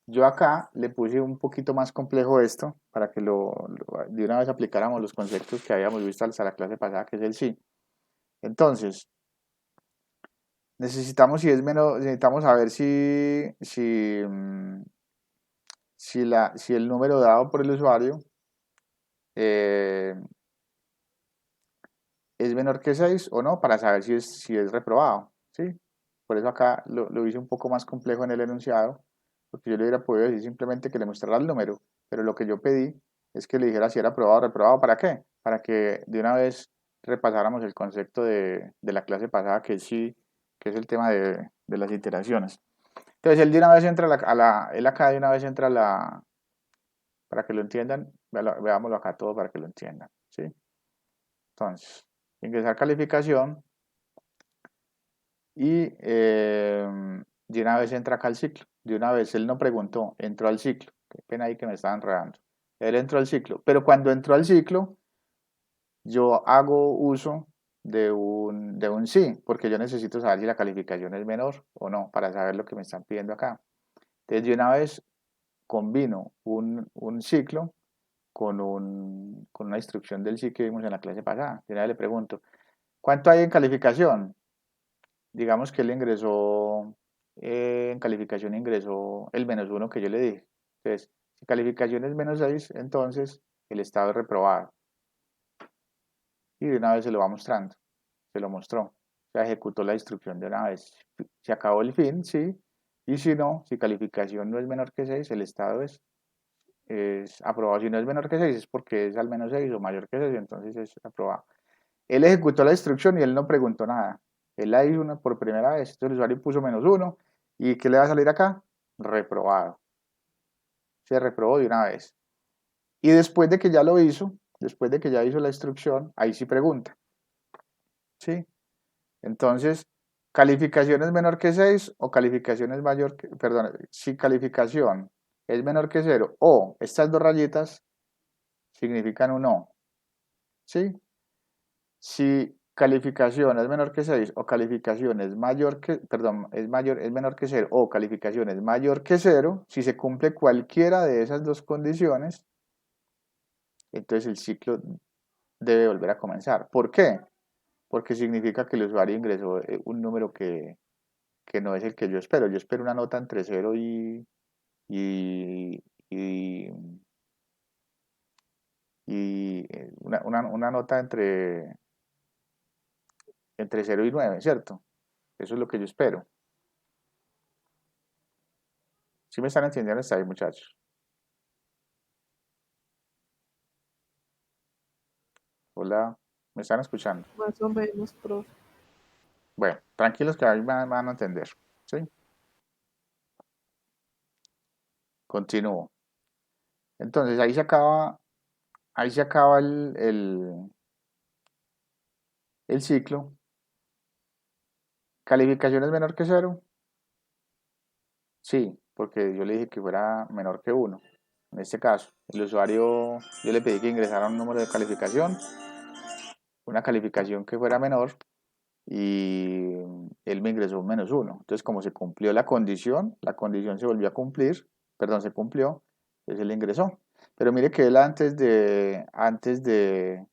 yo acá le puse un poquito más complejo esto para que de una vez aplicáramos los conceptos que habíamos visto hasta la clase pasada, que es el sí. Entonces, necesitamos saber si el número dado por el usuario eh, es menor que 6 o no, para saber si es reprobado, ¿sí? Por eso acá lo hice un poco más complejo en el enunciado, porque yo le hubiera podido decir simplemente que le mostrara el número, pero lo que yo pedí es que le dijera si era aprobado o reprobado. ¿Para qué? para que de una vez repasáramos el concepto de la clase pasada, que sí, que es el tema de las iteraciones. Entonces él de una vez entra él acá de una vez entra a para que lo entiendan, veámoslo acá todo para que lo entiendan, ¿sí? Entonces, ingresar calificación y de una vez entra acá al ciclo. De una vez él no preguntó, entró al ciclo. Qué pena ahí que me estaba enredando. Él entró al ciclo, pero cuando entró al ciclo, yo hago uso de un sí, porque yo necesito saber si la calificación es menor o no, para saber lo que me están pidiendo acá. Entonces, de una vez combino un ciclo con una instrucción del sí que vimos en la clase pasada. De una vez le pregunto, ¿cuánto hay en calificación? Digamos que él ingresó, en calificación ingresó el -1 que yo le dije. Entonces, si calificación es -6, entonces el estado es reprobado. Y de una vez se lo va mostrando, se lo mostró. O sea, ejecutó la instrucción de una vez. Se acabó el fin, sí. Y si no, si calificación no es menor que 6, el estado es aprobado. Si no es menor que 6, es porque es al menos 6 o mayor que 6, entonces es aprobado. Él ejecutó la instrucción y él no preguntó nada. Él la hizo por primera vez. Entonces el usuario puso -1. ¿Y qué le va a salir acá? Reprobado. Se reprobó de una vez. Y después de que ya lo hizo, después de que ya hizo la instrucción, ahí sí pregunta. ¿Sí? Entonces, calificación es menor que 6 o calificación es mayor que, perdón, si calificación es menor que 0 o estas dos rayitas significan un no. ¿Sí? Si calificación es menor que 6 o calificación es mayor que, perdón, es menor que 0 o calificación es mayor que 0, si se cumple cualquiera de esas dos condiciones, entonces el ciclo debe volver a comenzar. ¿Por qué? Porque significa que el usuario ingresó un número que no es el que yo espero. Yo espero una nota entre 0 y, y, una nota entre 0 y 9, ¿cierto? Eso es lo que yo espero. ¿Sí me están entendiendo hasta ahí, muchachos? Hola, ¿me están escuchando? Más o menos, profe. Bueno, tranquilos que ahí van a entender, ¿sí? Continúo. Entonces, ahí se acaba el ciclo. ¿Calificación es menor que 0? Sí, porque yo le dije que fuera menor que 1. En este caso, el usuario, yo le pedí que ingresara un número de calificación, una calificación que fuera menor, y él me ingresó un -1. Entonces, como se cumplió la condición se volvió a cumplir, perdón, se cumplió, entonces él ingresó. Pero mire que él antes de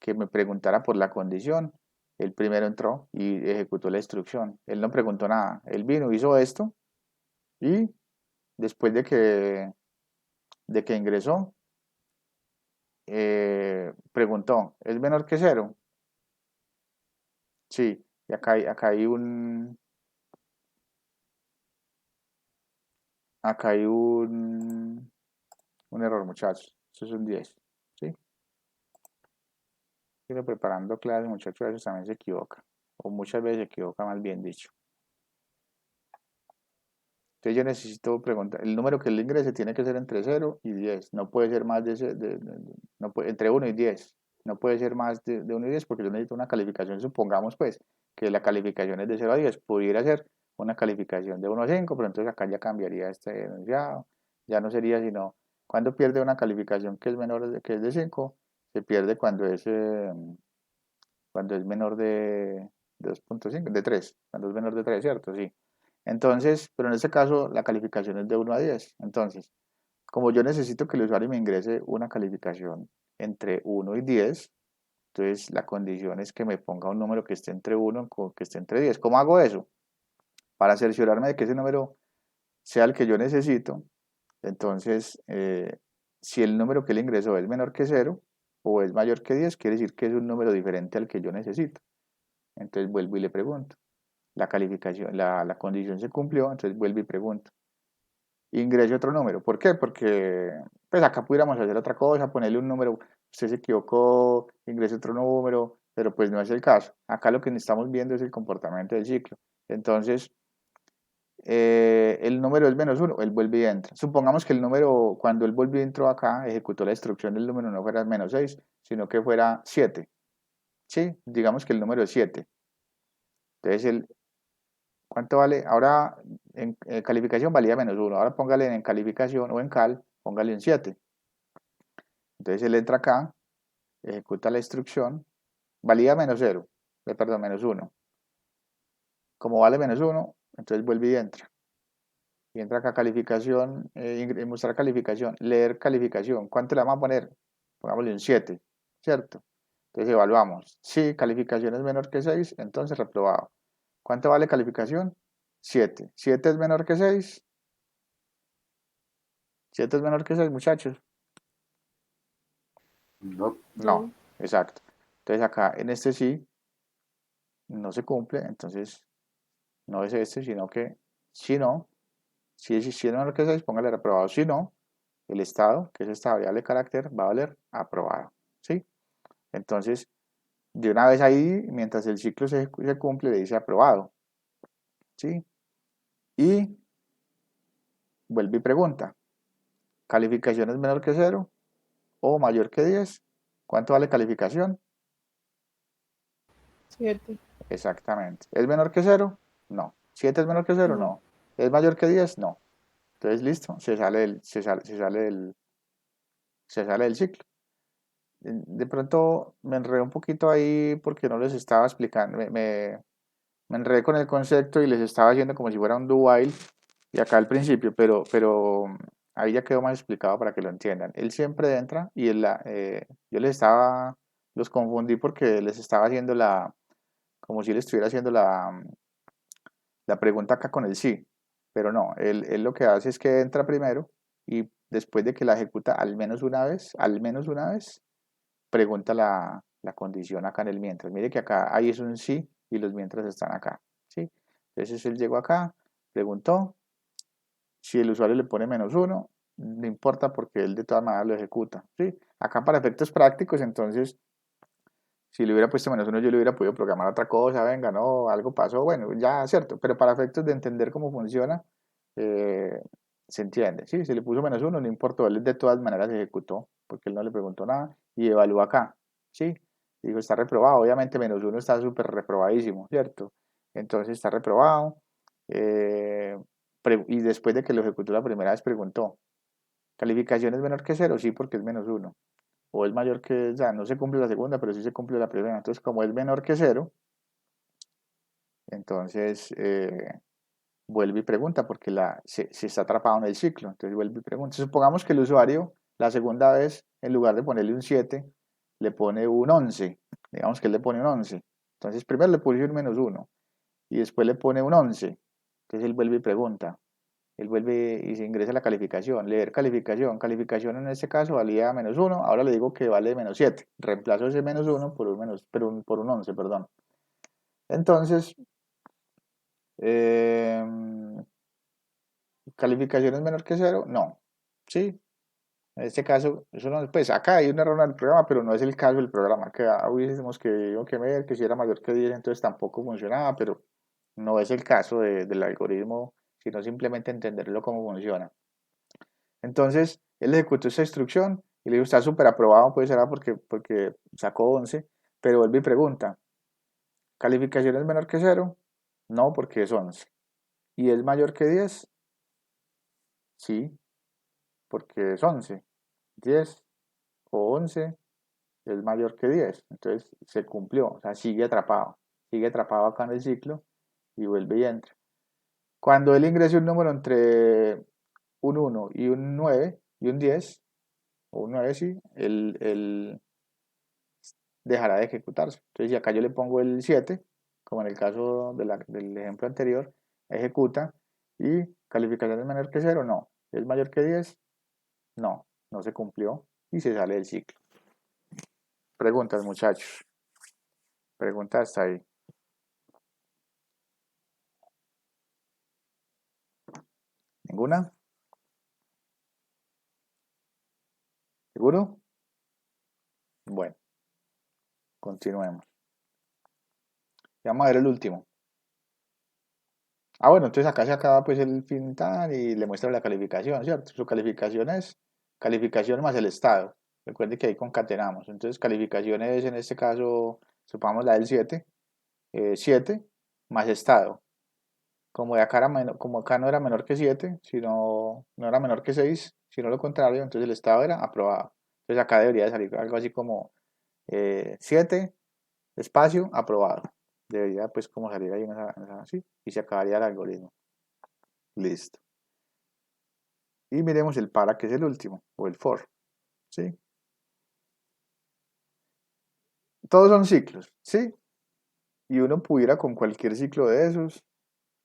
que me preguntara por la condición, él primero entró y ejecutó la instrucción. Él no preguntó nada, él vino, hizo esto y después de que ingresó, preguntó, ¿es menor que 0? Sí, y acá hay un error, muchachos. Eso es un 10. ¿Sí? Pero preparando clases, muchachos, a veces también se equivoca. O muchas veces se equivoca, más bien dicho. Entonces yo necesito preguntar, el número que él ingrese tiene que ser entre 0 y 10. No puede ser más no puede, entre 1 y 10. No puede ser más de 1 y 10 porque yo necesito una calificación. Supongamos pues que la calificación es de 0 a 10. Pudiera ser una calificación de 1 a 5, pero entonces acá ya cambiaría este enunciado. Ya no sería sino, cuando pierde una calificación que es menor que es de 5, se pierde cuando es menor de 2.5, de 3. Cuando es menor de 3, ¿cierto? Sí. Entonces, pero en este caso la calificación es de 1 a 10. Entonces, como yo necesito que el usuario me ingrese una calificación entre 1 y 10, entonces la condición es que me ponga un número que esté entre 1 que esté entre 10. ¿Cómo hago eso? Para cerciorarme de que ese número sea el que yo necesito, entonces, si el número que él ingresó es menor que 0 o es mayor que 10, quiere decir que es un número diferente al que yo necesito. Entonces vuelvo y le pregunto. La calificación, la condición se cumplió, entonces vuelvo y pregunto. ingrese otro número. ¿Por qué? Porque pues acá pudiéramos hacer otra cosa, ponerle un número, usted se equivocó, ingrese otro número, pero pues no es el caso. Acá lo que estamos viendo es el comportamiento del ciclo. Entonces, el número es -1, él vuelve y entra. Supongamos que el número, cuando él volvió y entró acá, ejecutó la instrucción del número no fuera -6, sino que fuera 7. ¿Sí? Digamos que el número es 7. Entonces, ¿cuánto vale? Ahora en calificación valía -1. Ahora póngale en calificación o en cal, póngale un 7. Entonces él entra acá, ejecuta la instrucción, valía -0, perdón, -1. Como vale -1, entonces vuelve y entra. Y entra acá calificación, mostrar calificación, leer calificación. ¿Cuánto le vamos a poner? Pongámosle un 7, ¿cierto? Entonces evaluamos. Si calificación es menor que 6, entonces reprobado. ¿Cuánto vale calificación? 7. ¿7 es menor que 6? 7 es menor que 6, muchachos. No. No, exacto. Entonces acá en este sí no se cumple, entonces no es este, sino que si no, si es menor que 6, póngale reprobado. Si no, el estado, que es esta variable de carácter, va a valer aprobado. ¿Sí? Entonces, de una vez ahí, mientras el ciclo se cumple, le dice aprobado. ¿Sí? Y vuelve y pregunta, ¿calificación es menor que 0 o mayor que 10? ¿Cuánto vale calificación? 7. Exactamente. ¿Es menor que 0? No. ¿7 es menor que 0? No. No. ¿Es mayor que 10? No. Entonces, listo, se sale del ciclo. De pronto me enredé un poquito ahí porque no les estaba explicando, me enredé con el concepto y les estaba haciendo como si fuera un do while y acá al principio, pero ahí ya quedó más explicado para que lo entiendan. Él siempre entra y yo los confundí porque les estaba haciendo como si le estuviera haciendo la pregunta acá con el sí, pero no, él lo que hace es que entra primero y después de que la ejecuta al menos una vez, pregunta la condición acá en el mientras. Mire que acá ahí es un sí y los mientras están acá, ¿sí? Entonces él llegó acá, preguntó, si el usuario le pone -1, no importa porque él de todas maneras lo ejecuta, ¿sí? Acá para efectos prácticos, entonces, si le hubiera puesto -1, yo le hubiera podido programar otra cosa, venga, no, algo pasó, bueno, ya, cierto, pero para efectos de entender cómo funciona, eh, se entiende, ¿sí? Si le puso -1, no importó, él de todas maneras ejecutó, porque él no le preguntó nada, y evaluó acá, ¿sí? Dijo, está reprobado, obviamente -1 está súper reprobadísimo, ¿cierto? Entonces está reprobado, y después de que lo ejecutó la primera vez preguntó, ¿calificación es menor que 0? Sí, porque es -1. O es mayor que, o sea, no se cumple la segunda, pero sí se cumple la primera. Entonces, como es menor que 0, entonces vuelve y pregunta porque se está atrapado en el ciclo. Entonces vuelve y pregunta. Supongamos que el usuario, la segunda vez, en lugar de ponerle un 7, le pone un 11. Digamos que él le pone un 11. Entonces, primero le pone un -1 y después le pone un 11. Entonces él vuelve y pregunta. Él vuelve y se ingresa a la calificación, leer calificación, calificación en este caso valía -1, ahora le digo que vale -7, reemplazo ese -1 por un 11, perdón. Entonces, eh, ¿calificación es menor que 0? No, ¿sí? En este caso, eso no, pues acá hay un error en el programa, pero no es el caso del programa, que hubiésemos que ver que si era mayor que 10, entonces tampoco funcionaba, pero no es el caso del algoritmo, sino simplemente entenderlo cómo funciona. Entonces, él ejecutó esa instrucción y le dijo, está súper aprobado, pues será porque sacó 11, pero vuelve y pregunta, ¿calificación es menor que 0? No, porque es 11. ¿Y es mayor que 10? Sí, porque es 11. 10 o 11 es mayor que 10. Entonces, se cumplió, o sea, sigue atrapado acá en el ciclo y vuelve y entra. Cuando él ingrese un número entre un 1 y un 9 y un 10, o un 9 sí, él dejará de ejecutarse. Entonces, si acá yo le pongo el 7, como en el caso del ejemplo anterior, ejecuta y calificación es menor que 0, no. ¿Es mayor que 10? No, no se cumplió y se sale del ciclo. Preguntas, muchachos. Preguntas hasta ahí. ¿Ninguna? ¿Seguro? Bueno, continuemos. Y vamos a ver el último. Bueno, entonces acá se acaba pues el fin tan y le muestra la calificación, ¿cierto? Su calificación es calificación más el estado. Recuerde que ahí concatenamos. Entonces calificación es en este caso, supongamos la del 7, 7 más estado. Como como acá no era menor que 7, sino no era menor que 6, sino lo contrario, entonces el estado era aprobado. Entonces acá debería de salir algo así como 7, espacio, aprobado. Debería pues como salir ahí así y se acabaría el algoritmo. Listo. Y miremos el para, que es el último, o el for. ¿Sí? Todos son ciclos, ¿sí? Y uno pudiera con cualquier ciclo de esos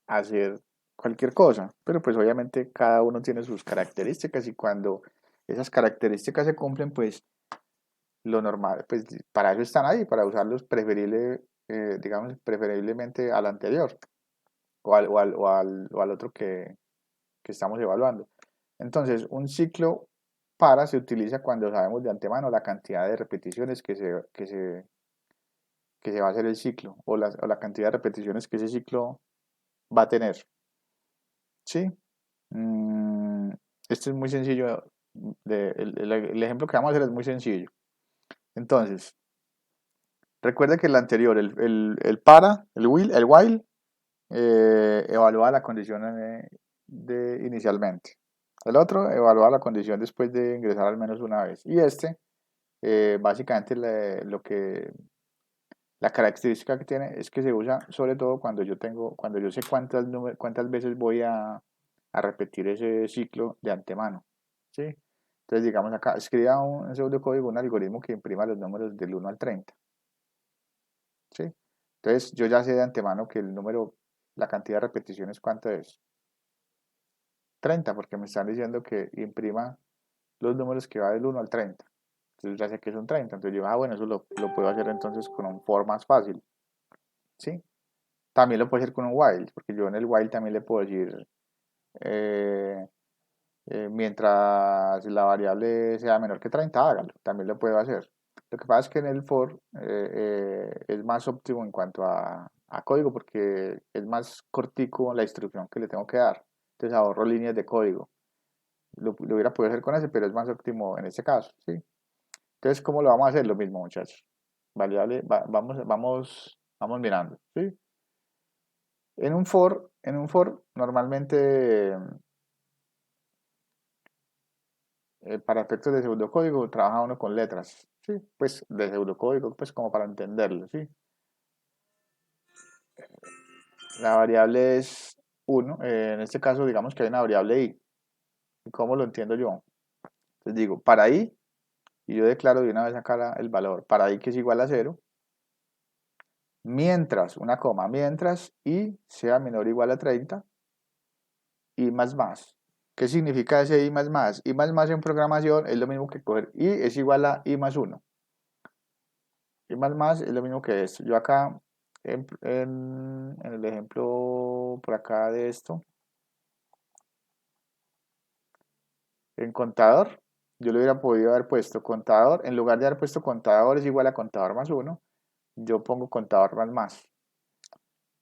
hacer cualquier cosa, pero pues obviamente cada uno tiene sus características y cuando esas características se cumplen, pues lo normal, pues para eso están ahí, para usarlos digamos, preferiblemente al anterior o al otro que estamos evaluando. Entonces, un ciclo para se utiliza cuando sabemos de antemano la cantidad de repeticiones que se va a hacer el ciclo o la cantidad de repeticiones que ese ciclo va a tener. ¿Sí? Esto es muy sencillo. El ejemplo que vamos a hacer es muy sencillo. Entonces, recuerde que el anterior, el para, el while, evalúa la condición inicialmente. El otro evalúa la condición después de ingresar al menos una vez. Y básicamente la característica que tiene es que se usa sobre todo cuando yo sé cuántas veces voy a repetir ese ciclo de antemano. ¿Sí? Entonces, digamos acá, escriba un pseudocódigo, un algoritmo que imprima los números del 1 al 30. ¿Sí? Entonces, yo ya sé de antemano que la cantidad de repeticiones, ¿cuánto es? 30, porque me están diciendo que imprima los números que va del 1 al 30. Entonces ya sé que son 30. Entonces yo, bueno, eso lo puedo hacer entonces con un for más fácil. ¿Sí? También lo puedo hacer con un while, porque yo en el while también le puedo decir, eh, mientras la variable sea menor que 30, hágalo. También lo puedo hacer. Lo que pasa es que en el for es más óptimo en cuanto a código, porque es más cortico la instrucción que le tengo que dar. Entonces ahorro líneas de código. Lo hubiera podido hacer con ese, pero es más óptimo en este caso, ¿sí? Entonces, ¿cómo lo vamos a hacer? Lo mismo, muchachos. Variable, vamos mirando, ¿sí? En un for normalmente, para efectos de pseudocódigo, trabaja uno con letras, ¿sí? Pues de pseudocódigo, pues como para entenderlo, ¿sí? La variable es 1, en este caso digamos que hay una variable i. ¿Y cómo lo entiendo yo? Entonces digo, para i, y yo declaro de una vez acá el valor, para i que es igual a 0, mientras, una coma, mientras i sea menor o igual a 30, i más más. ¿Qué significa ese i más más? I más más en programación es lo mismo que coger i es igual a i más 1. I más más es lo mismo que esto. Yo acá, en el ejemplo por acá de esto, en contador, yo le hubiera podido haber puesto contador, en lugar de haber puesto contador es igual a contador más 1, yo pongo contador más más.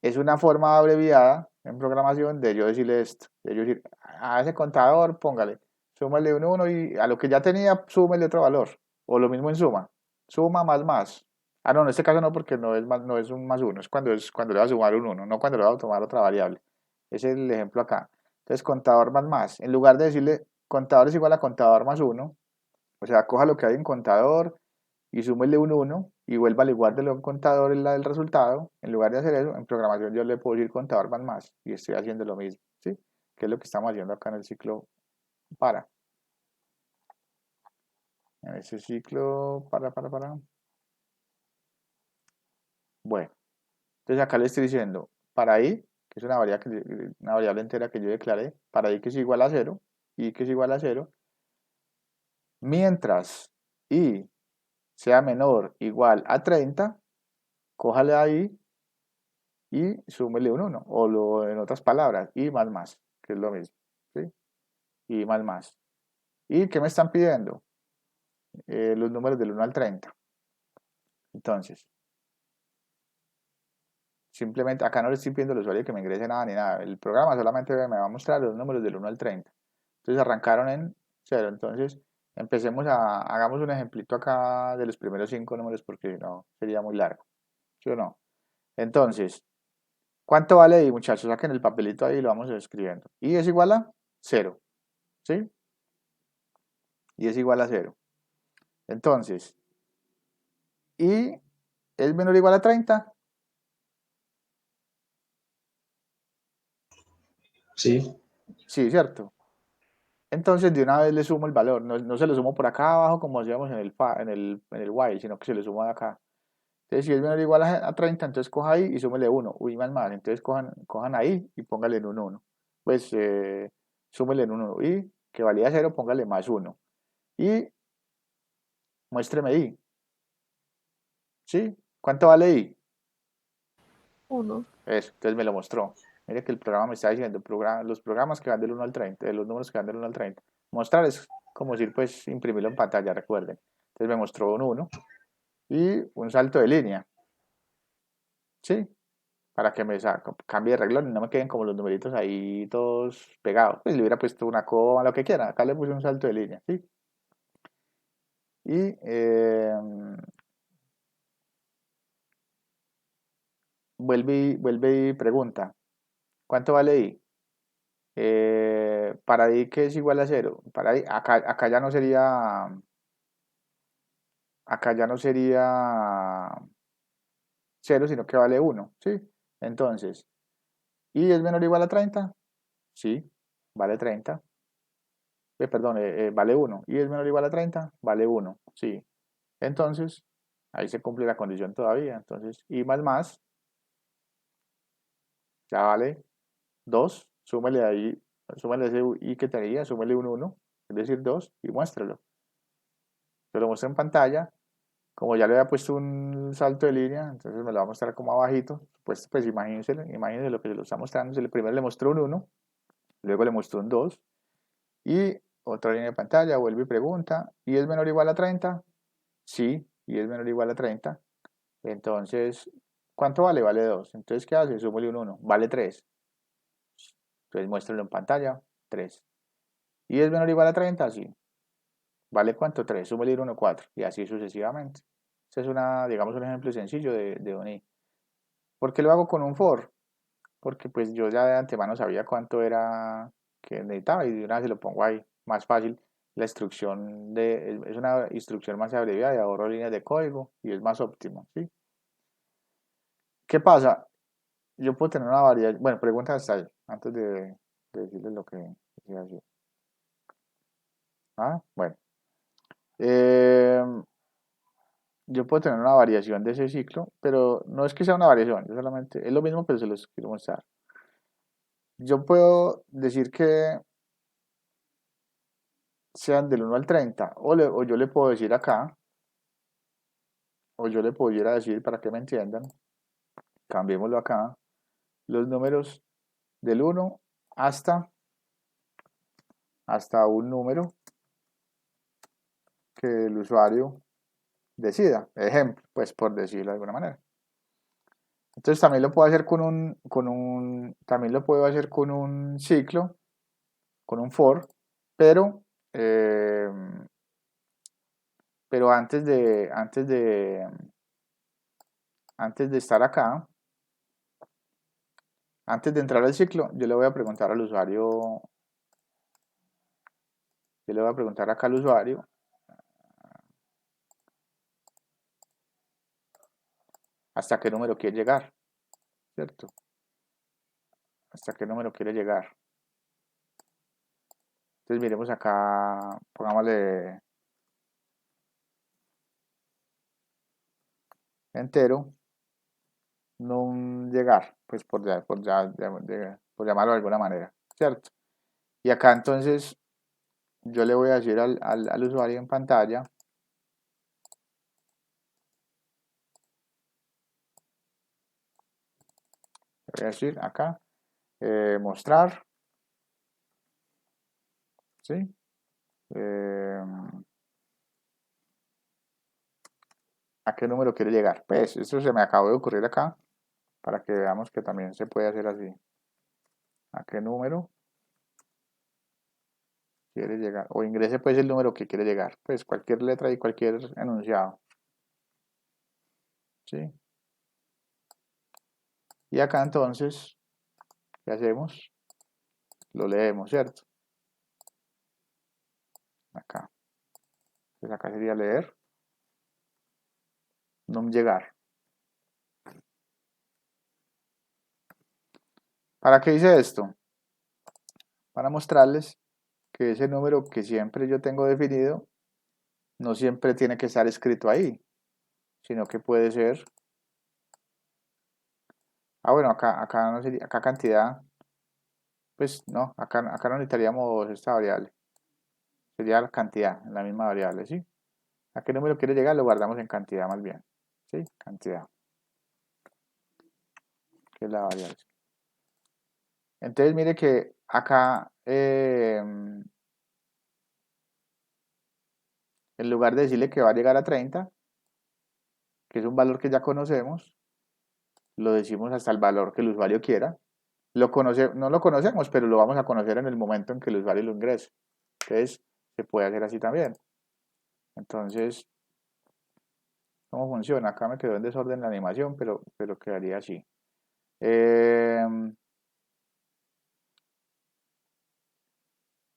Es una forma abreviada en programación de yo decirle esto, de yo decir, a ese contador póngale, súmale un 1 y a lo que ya tenía, súmele otro valor, o lo mismo en suma más más. No, en este caso no, porque no es un más 1, es cuando le va a sumar un 1, no cuando le va a tomar otra variable. Ese es el ejemplo acá. Entonces, contador más más, en lugar de decirle contador es igual a contador más 1, o sea, coja lo que hay en contador y súmele un 1 y vuelva al igual de lo en contador en la del resultado. En lugar de hacer eso, en programación yo le puedo decir contador más más y estoy haciendo lo mismo, ¿sí? Que es lo que estamos haciendo acá en el ciclo para. En ese ciclo para. Bueno, entonces acá le estoy diciendo para i, que es una variable entera que yo declaré, para i que es igual a 0, y que es igual a 0, mientras i sea menor o igual a 30, cójale ahí y súmele un 1, en otras palabras, i más más, que es lo mismo, ¿sí? I más más. ¿Y qué me están pidiendo? los números del 1 al 30. Entonces, simplemente acá no le estoy pidiendo al usuario que me ingrese nada ni nada. El programa solamente me va a mostrar los números del 1 al 30. Entonces arrancaron en 0. Entonces empecemos hagamos un ejemplito acá de los primeros 5 números porque no sería muy largo. ¿Sí o no? Entonces, ¿cuánto vale I, muchachos? Saquen el papelito ahí y lo vamos escribiendo. I es igual a 0. ¿Sí? I es igual a 0. Entonces, I es menor o igual a 30. Sí. Sí, ¿cierto? Entonces de una vez le sumo el valor, no se lo sumo por acá abajo como hacíamos en el while, sino que se le sumo de acá. Entonces si es menor o igual a 30, entonces coja ahí y súmele 1, uy más, entonces cojan ahí y póngale en un 1. Pues súmele en un 1 y que valía 0, póngale más 1. Y muéstreme I, ¿sí? ¿Cuánto vale I? 1. Eso, entonces me lo mostró. Mire que el programa me está diciendo los programas que van del 1 al 30, los números que van del 1 al 30. Mostrar es como decir, pues, imprimirlo en pantalla, recuerden. Entonces me mostró un 1 y un salto de línea, ¿sí? Para que me cambie de renglón y no me queden como los numeritos ahí todos pegados. Pues le hubiera puesto una coma, lo que quiera. Acá le puse un salto de línea, ¿sí? Y vuelve y pregunta, ¿cuánto vale I? Para I que es igual a 0. Para I, acá ya no sería 0, sino que vale 1, ¿sí? Entonces, ¿I es menor o igual a 30? Sí, vale 30. Perdón, vale 1. ¿I es menor o igual a 30? Vale 1, sí. Entonces, ahí se cumple la condición todavía. Entonces, I más, ya vale 2. Súmele ahí, súmele ese I que tenía, súmele un 1, es decir, 2, y muéstralo. Se lo muestro en pantalla. Como ya le había puesto un salto de línea, entonces me lo va a mostrar como abajito. Pues imagínense lo que se lo está mostrando. Primero le mostró un 1, luego le mostró un 2 y otra línea de pantalla, vuelve y pregunta, ¿y es menor o igual a 30? Sí, y es menor o igual a 30. Entonces, ¿cuánto vale? Vale 2. Entonces, ¿qué hace? Súmale un 1, vale 3. Entonces, muéstralo en pantalla, 3. ¿Y es menor o igual a 30? Sí. ¿Vale cuánto? 3. Súmale un 1, 4. Y así sucesivamente. Este es digamos, un ejemplo sencillo de un i. ¿Por qué lo hago con un for? Porque pues yo ya de antemano sabía cuánto era que necesitaba y de una vez se lo pongo ahí. Más fácil. La instrucción es una instrucción más abreviada y ahorro líneas de código y es más óptimo, ¿sí? ¿Qué pasa? Yo puedo tener una variedad. Bueno, pregunta hasta ahí, antes de decirles lo que decía así. Ah, bueno. Eh, yo puedo tener una variación de ese ciclo, pero no es que sea una variación, yo solamente, es lo mismo, pero se los quiero mostrar. Yo puedo decir que sean del 1 al 30, o yo le puedo decir acá, o yo le pudiera decir, para que me entiendan, cambiémoslo acá, los números del 1 hasta un número que el usuario decida, ejemplo, pues por decirlo de alguna manera. Entonces también lo puedo hacer también lo puedo hacer con un ciclo, con un for, pero, eh, pero antes de estar acá, antes de entrar al ciclo, yo le voy a preguntar al usuario, yo le voy a preguntar acá al usuario hasta qué número quiere llegar, ¿cierto? Hasta qué número quiere llegar. Entonces miremos acá, pongámosle entero, no llegar, pues por llamarlo de alguna manera, ¿cierto? Y acá entonces yo le voy a decir al usuario en pantalla, le voy a decir acá, mostrar, ¿sí? ¿A qué número quiere llegar? Pues esto se me acabó de ocurrir acá para que veamos que también se puede hacer así. ¿A qué número quiere llegar? O ingrese pues el número que quiere llegar. Pues cualquier letra y cualquier enunciado. ¿Sí? Y acá entonces, ¿qué hacemos? Lo leemos, ¿cierto? Acá. Entonces acá sería leer, no llegar. ¿Para qué hice esto? Para mostrarles que ese número que siempre yo tengo definido no siempre tiene que estar escrito ahí, sino que puede ser, bueno, acá no sería, acá cantidad, pues no, acá no necesitaríamos esta variable, sería la cantidad, en la misma variable, ¿sí? ¿A qué número quiere llegar? Lo guardamos en cantidad más bien, ¿sí? Cantidad, que es la variable. Entonces mire que acá, en lugar de decirle que va a llegar a 30, que es un valor que ya conocemos, lo decimos hasta el valor que el usuario quiera. No lo conocemos, pero lo vamos a conocer en el momento en que el usuario lo ingrese. Entonces, se puede hacer así también. Entonces, ¿cómo funciona? Acá me quedó en desorden la animación, pero quedaría así.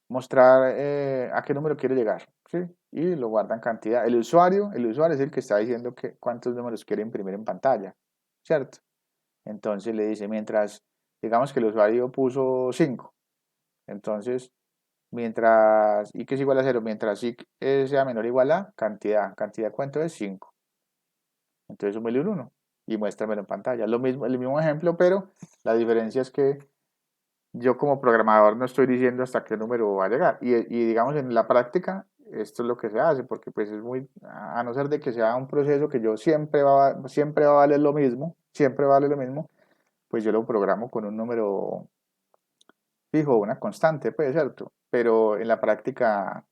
Mostrar a qué número quiere llegar, ¿sí? Y lo guarda en cantidad. El usuario es el que está diciendo cuántos números quiere imprimir en pantalla, ¿cierto? Entonces le dice, digamos que el usuario puso 5, entonces, ¿y qué es igual a 0? Mientras i sea menor o igual a cantidad ¿cuánto es? 5. Entonces súmele un 1 y muéstramelo en pantalla. El mismo ejemplo, pero la diferencia es que yo como programador no estoy diciendo hasta qué número va a llegar. Y digamos en la práctica, esto es lo que se hace, porque pues es a no ser de que sea un proceso que yo siempre va a valer lo mismo, siempre vale lo mismo, pues yo lo programo con un número fijo, una constante, pues, ¿cierto? Pero en la práctica,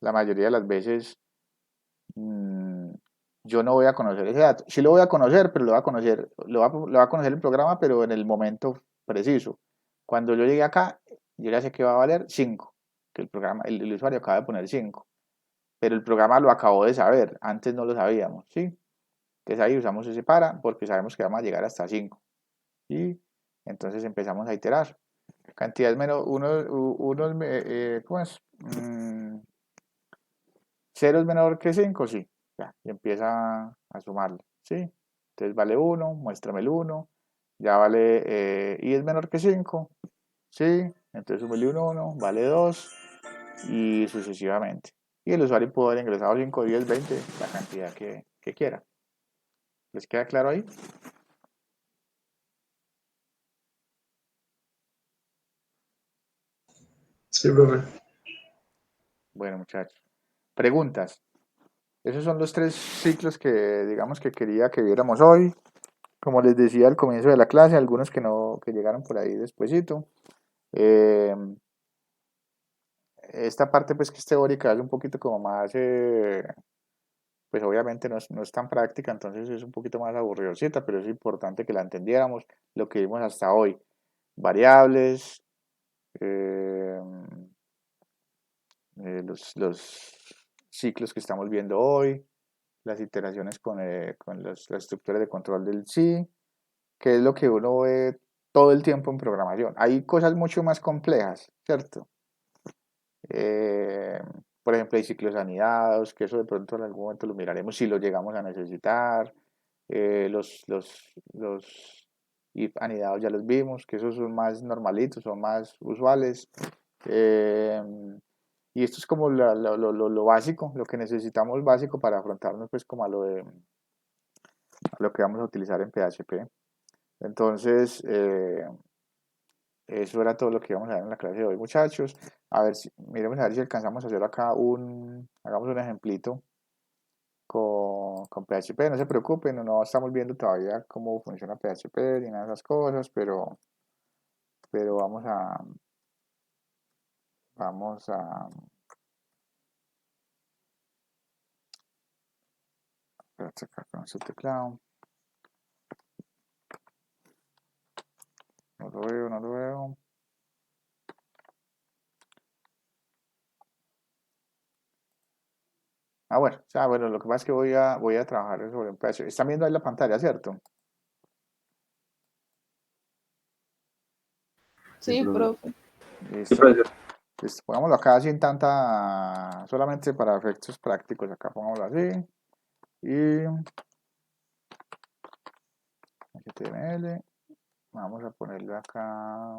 la mayoría de las veces, mm, yo no voy a conocer ese dato. Sí lo voy a conocer, pero lo va a conocer el programa, pero en el momento preciso. Cuando yo llegue acá, yo ya sé que va a valer 5, que el usuario acaba de poner 5, pero el programa lo acabó de saber, antes no lo sabíamos, ¿sí? Entonces ahí usamos ese porque sabemos que vamos a llegar hasta 5. Y entonces empezamos a iterar. Cantidades menos, ¿cómo es? 0 es menor que 5, sí. Ya, y empieza a sumarle, ¿sí? Entonces vale 1, muéstrame el 1, ya vale, y es menor que 5, ¿sí? Entonces súmele un 1, vale 2, y sucesivamente. Y el usuario puede haber ingresado 5, 10, 20, la cantidad que quiera. ¿Les queda claro ahí? Sí, profe. Bueno, muchachos. Preguntas. Esos son los 3 ciclos que digamos que quería que viéramos hoy. Como les decía al comienzo de la clase, algunos que llegaron por ahí despuesito. Eh, esta parte pues que es teórica es un poquito como más, pues obviamente no es tan práctica, entonces es un poquito más aburridosita, pero es importante que la entendiéramos, lo que vimos hasta hoy. Variables, eh, los ciclos que estamos viendo hoy, las iteraciones con las estructuras de control del sí, que es lo que uno ve todo el tiempo en programación. Hay cosas mucho más complejas, ¿cierto? Eh, por ejemplo, hay ciclos anidados, que eso de pronto en algún momento lo miraremos si lo llegamos a necesitar. Los if anidados ya los vimos, que esos son más normalitos, son más usuales. Eh, y esto es como lo básico, lo que necesitamos básico para afrontarnos pues como a lo que vamos a utilizar en PHP. Entonces, eso era todo lo que íbamos a ver en la clase de hoy, muchachos. Miremos a ver si alcanzamos a hacer acá hagamos un ejemplito con PHP. No se preocupen, no estamos viendo todavía cómo funciona PHP ni nada de esas cosas, pero vamos a Espérate acá con su teclado. No lo veo, no lo veo. Bueno, o sea, bueno, lo que pasa es que voy a trabajar sobre un PHP. Están viendo ahí la pantalla, ¿cierto? Sí, profe. Listo. Listo. Pongámoslo acá sin tanta, solamente para efectos prácticos. Acá pongámoslo así. Y HTML. Vamos a ponerlo acá.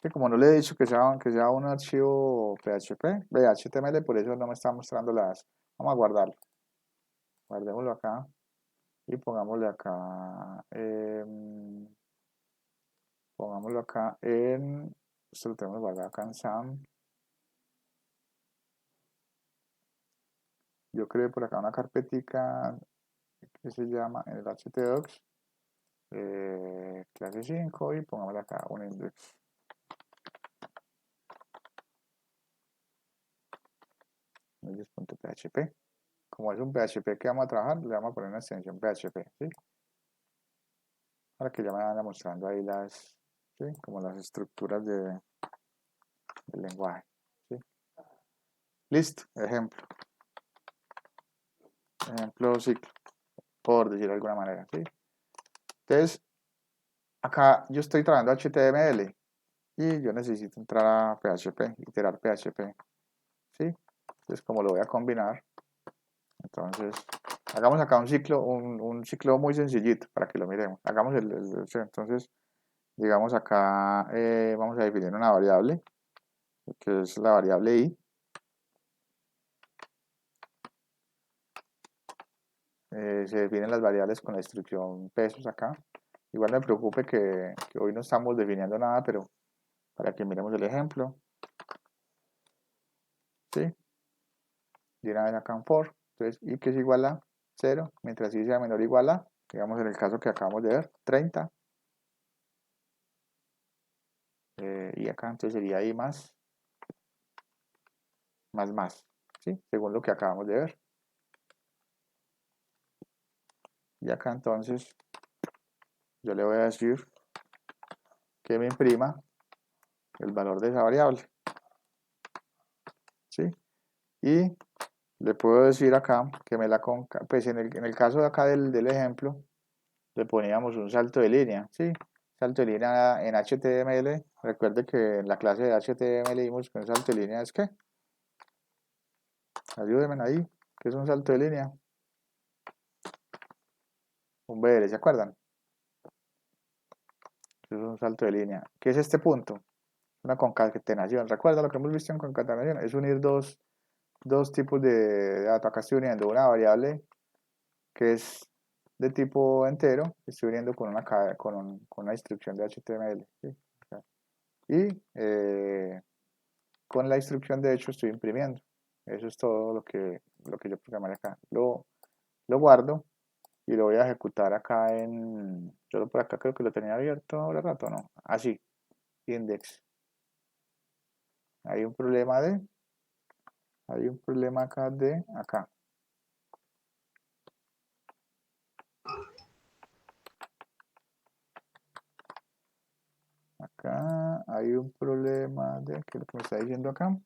Que como no le he dicho que sea un archivo PHP, de HTML, por eso no me está mostrando las. Vamos a guardarlo. Guardémoslo acá. Y pongámosle acá. Pongámoslo acá en. Esto lo tenemos guardado acá en SAM. Yo creé por acá una carpetica que se llama en el htdocs clase 5 y pongámosle acá un index. Index.php. Como es un PHP que vamos a trabajar, le vamos a poner una extensión PHP, ¿sí? Para que ya me vaya mostrando ahí ¿sí? Como las estructuras del lenguaje, ¿sí? Listo, ejemplo. Ejemplo ciclo, por decir de alguna manera, ¿sí? Entonces, acá yo estoy trabajando HTML y yo necesito entrar a PHP, iterar PHP, ¿sí? Entonces, como lo voy a combinar, entonces, hagamos acá un ciclo muy sencillito para que lo miremos. Hagamos entonces, digamos acá, vamos a definir una variable, que es la variable i. Se definen las variables con la instrucción pesos acá. Igual no me preocupe que hoy no estamos definiendo nada, pero para que miremos el ejemplo. ¿Sí? Y una vez acá en for, entonces i que es igual a 0, mientras i sea menor o igual a, digamos en el caso que acabamos de ver, 30. Y acá entonces sería i más, ¿sí? Según lo que acabamos de ver. Y acá entonces yo le voy a decir que me imprima el valor de esa variable, ¿sí? Y le puedo decir acá que me la pues en el caso de acá del ejemplo, le poníamos un salto de línea, ¿sí? Salto de línea en HTML. Recuerde que en la clase de HTML dimos que un salto de línea es ¿qué? Ayúdenme ahí, ¿qué es un salto de línea? Un BR, ¿se acuerdan? Eso es un salto de línea. ¿Qué es este punto? Una concatenación. ¿Recuerda lo que hemos visto en concatenación? Es unir dos tipos de datos. Acá estoy uniendo una variable que es de tipo entero, estoy uniendo con una instrucción de HTML, ¿sí? Y con la instrucción de hecho estoy imprimiendo. Eso es todo lo que yo programaré acá. Lo guardo y lo voy a ejecutar acá yo por acá creo que lo tenía abierto ahora rato, ¿no? Así, index. Hay un problema acá acá. Acá hay un problema ¿qué es lo que me está diciendo acá?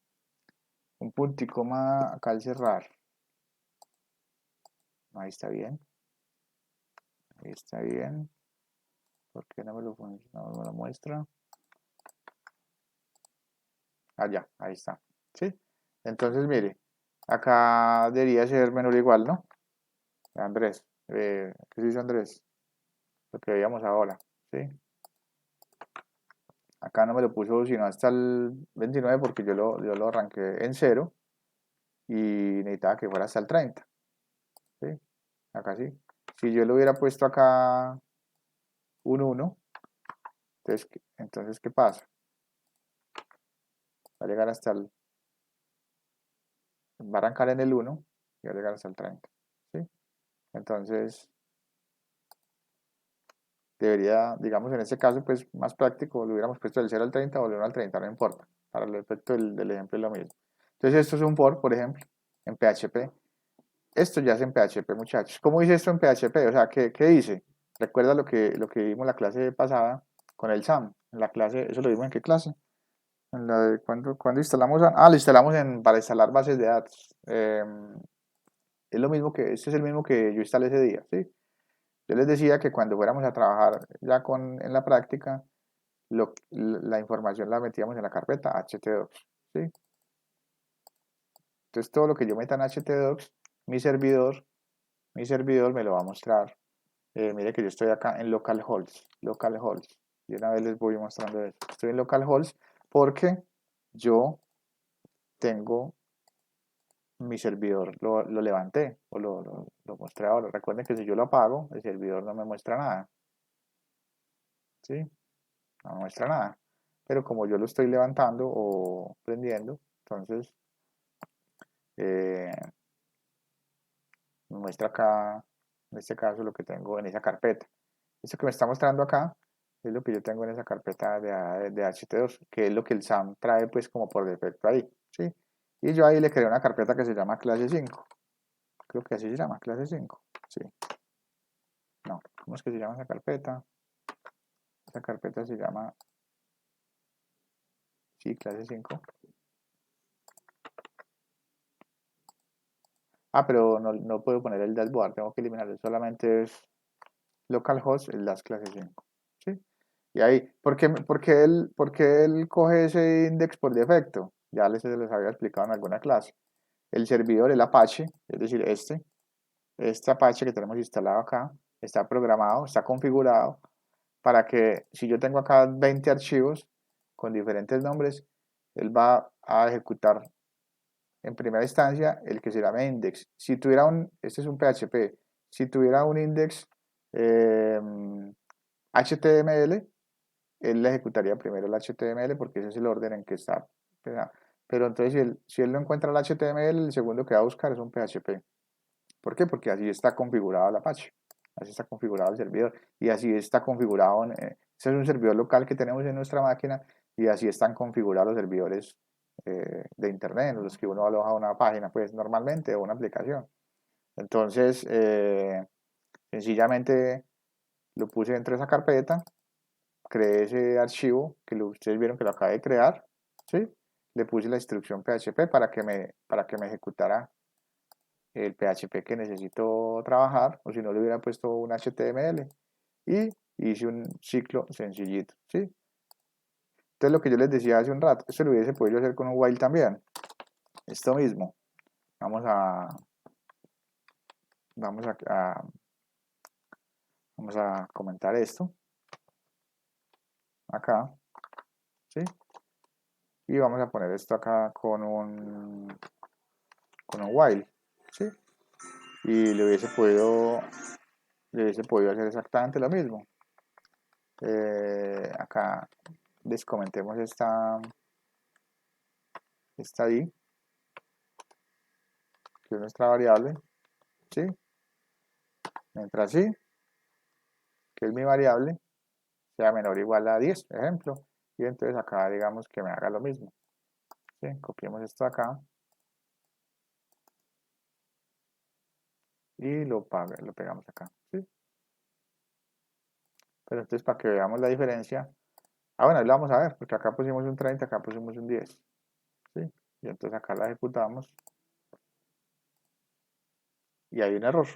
Un punto y coma acá al cerrar. Ahí está bien. Ahí está bien. ¿Por qué no me lo muestra? Ya, ahí está. ¿Sí? Entonces, mire, acá debería ser menor o igual, ¿no? Andrés. ¿Qué se dice Andrés? Lo que veíamos ahora. ¿Sí? Acá no me lo puso sino hasta el 29 porque yo lo arranqué en 0 y necesitaba que fuera hasta el 30. ¿Sí? Acá sí. Si yo lo hubiera puesto acá un 1, entonces ¿qué pasa? Va a llegar va a arrancar en el 1 y va a llegar hasta el 30. ¿Sí? Entonces, debería, digamos en este caso, pues más práctico, lo hubiéramos puesto del 0 al 30 o del 1 al 30, no importa. Para el efecto del ejemplo es lo mismo. Entonces, esto es un for, por ejemplo, en PHP. esto ya es en PHP, muchachos. ¿Cómo hice esto en PHP? O sea, ¿qué hice? Recuerda lo que vimos la clase pasada con el SAM. En la clase, ¿eso lo vimos en qué clase? En la de cuando instalamos, lo instalamos para instalar bases de datos. Es lo mismo este es el mismo que yo instalé ese día, ¿sí? Yo les decía que cuando fuéramos a trabajar ya en la práctica, la información la metíamos en la carpeta htdocs, ¿sí? Entonces todo lo que yo meta en htdocs, mi servidor me lo va a mostrar. Mire que yo estoy acá en localhost, y una vez les voy mostrando eso. Estoy en localhost porque yo tengo mi servidor, lo levanté o lo mostré ahora. Recuerden que si yo lo apago, el servidor no me muestra nada, ¿sí? No me muestra nada. Pero como yo lo estoy levantando o prendiendo, entonces eh, me muestra acá, en este caso, lo que tengo en esa carpeta. Esto que me está mostrando acá es lo que yo tengo en esa carpeta de HT2, que es lo que el SAM trae pues como por defecto ahí, ¿sí? Y yo ahí le creé una carpeta que se llama clase 5. Creo que así se llama, clase 5. Sí. No, ¿cómo es que se llama esa carpeta? Esa carpeta se llama, sí, clase 5. Pero no puedo poner el dashboard, tengo que eliminarlo, solamente es localhost, es las clases 5. ¿Sí? Y ahí, ¿por qué él coge ese index por defecto? Ya se les había explicado en alguna clase. El servidor, el Apache, es decir, este Apache que tenemos instalado acá, está programado, está configurado para que si yo tengo acá 20 archivos con diferentes nombres, él va a ejecutar en primera instancia el que se llama index. Si tuviera este es un PHP, si tuviera un index HTML, él le ejecutaría primero el HTML porque ese es el orden en que está. Pero entonces si él no encuentra el HTML, el segundo que va a buscar es un PHP. ¿Por qué? Porque así está configurado el Apache, así está configurado el servidor y así está configurado, ese es un servidor local que tenemos en nuestra máquina y así están configurados los servidores de internet, en los que uno aloja una página, pues normalmente, o una aplicación. Entonces, sencillamente lo puse dentro de esa carpeta, creé ese archivo que ustedes vieron que lo acabé de crear, ¿sí? Le puse la instrucción PHP para que me ejecutara el PHP que necesito trabajar, o si no le hubiera puesto un HTML y hice un ciclo sencillito, ¿sí? Entonces lo que yo les decía hace un rato, esto lo hubiese podido hacer con un while también, esto mismo. Vamos a comentar esto acá, ¿sí? Y vamos a poner esto acá con un while, ¿sí? Y le hubiese podido hacer exactamente lo mismo. Acá descomentemos esta I, que es nuestra variable, ¿sí? Mientras I, que es mi variable, sea menor o igual a 10, ejemplo, y entonces acá digamos que me haga lo mismo, ¿sí? Copiemos esto acá y lo pegamos acá, ¿sí? Pero entonces para que veamos la diferencia, bueno, ahí lo vamos a ver, porque acá pusimos un 30, acá pusimos un 10, ¿sí? Y entonces acá la ejecutamos y hay un error.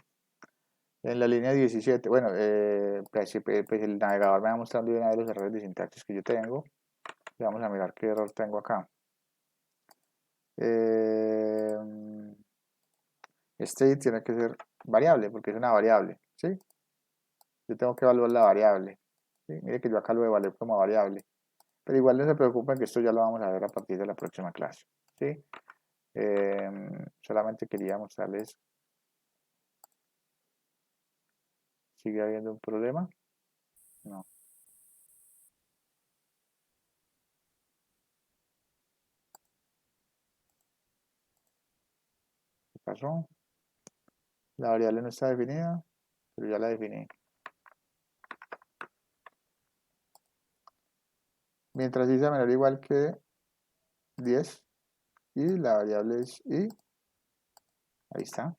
En la línea 17, bueno, pues el navegador me va mostrando una de los errores de sintaxis que yo tengo. Y vamos a mirar qué error tengo acá. Este tiene que ser variable, porque es una variable, ¿sí? Yo tengo que evaluar la variable, ¿sí? Mire que yo acá lo evalué como variable. Pero igual no se preocupen que esto ya lo vamos a ver a partir de la próxima clase, ¿sí? Solamente quería mostrarles. ¿Sigue habiendo un problema? No. ¿Qué pasó? La variable no está definida, pero ya la definí. Mientras i sea menor o igual que 10 y la variable es i, ahí está.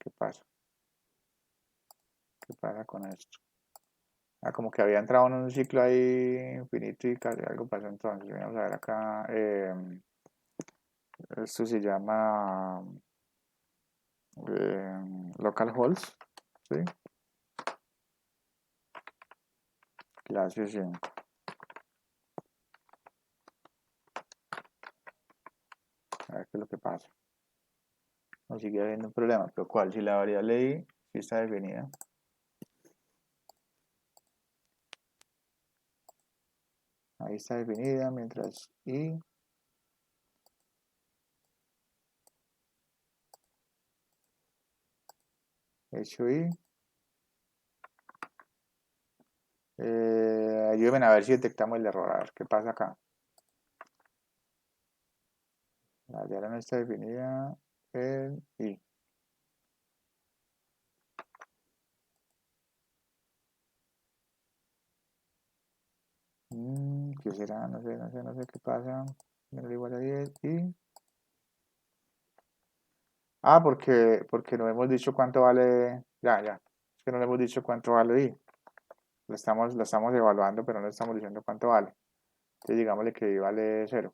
¿Qué pasa? ¿Qué pasa con esto? Ah, como que había entrado en un ciclo ahí infinito y casi algo pasó entonces. Vamos a ver acá. Esto se llama localhost, ¿sí? Clase 5. A ver qué es lo que pasa. No sigue habiendo un problema, pero ¿cuál? Si la variable i sí está definida. Ahí está definida, mientras i hecho i. Ayúdenme a ver si detectamos el error. A ver qué pasa acá. La variable no está definida en i. ¿Qué será? No sé qué pasa. Menor o igual a 10 y... Ah, porque no hemos dicho cuánto vale... Ya. Es que no le hemos dicho cuánto vale i. Lo estamos evaluando, pero no estamos diciendo cuánto vale. Entonces digámosle que i vale 0.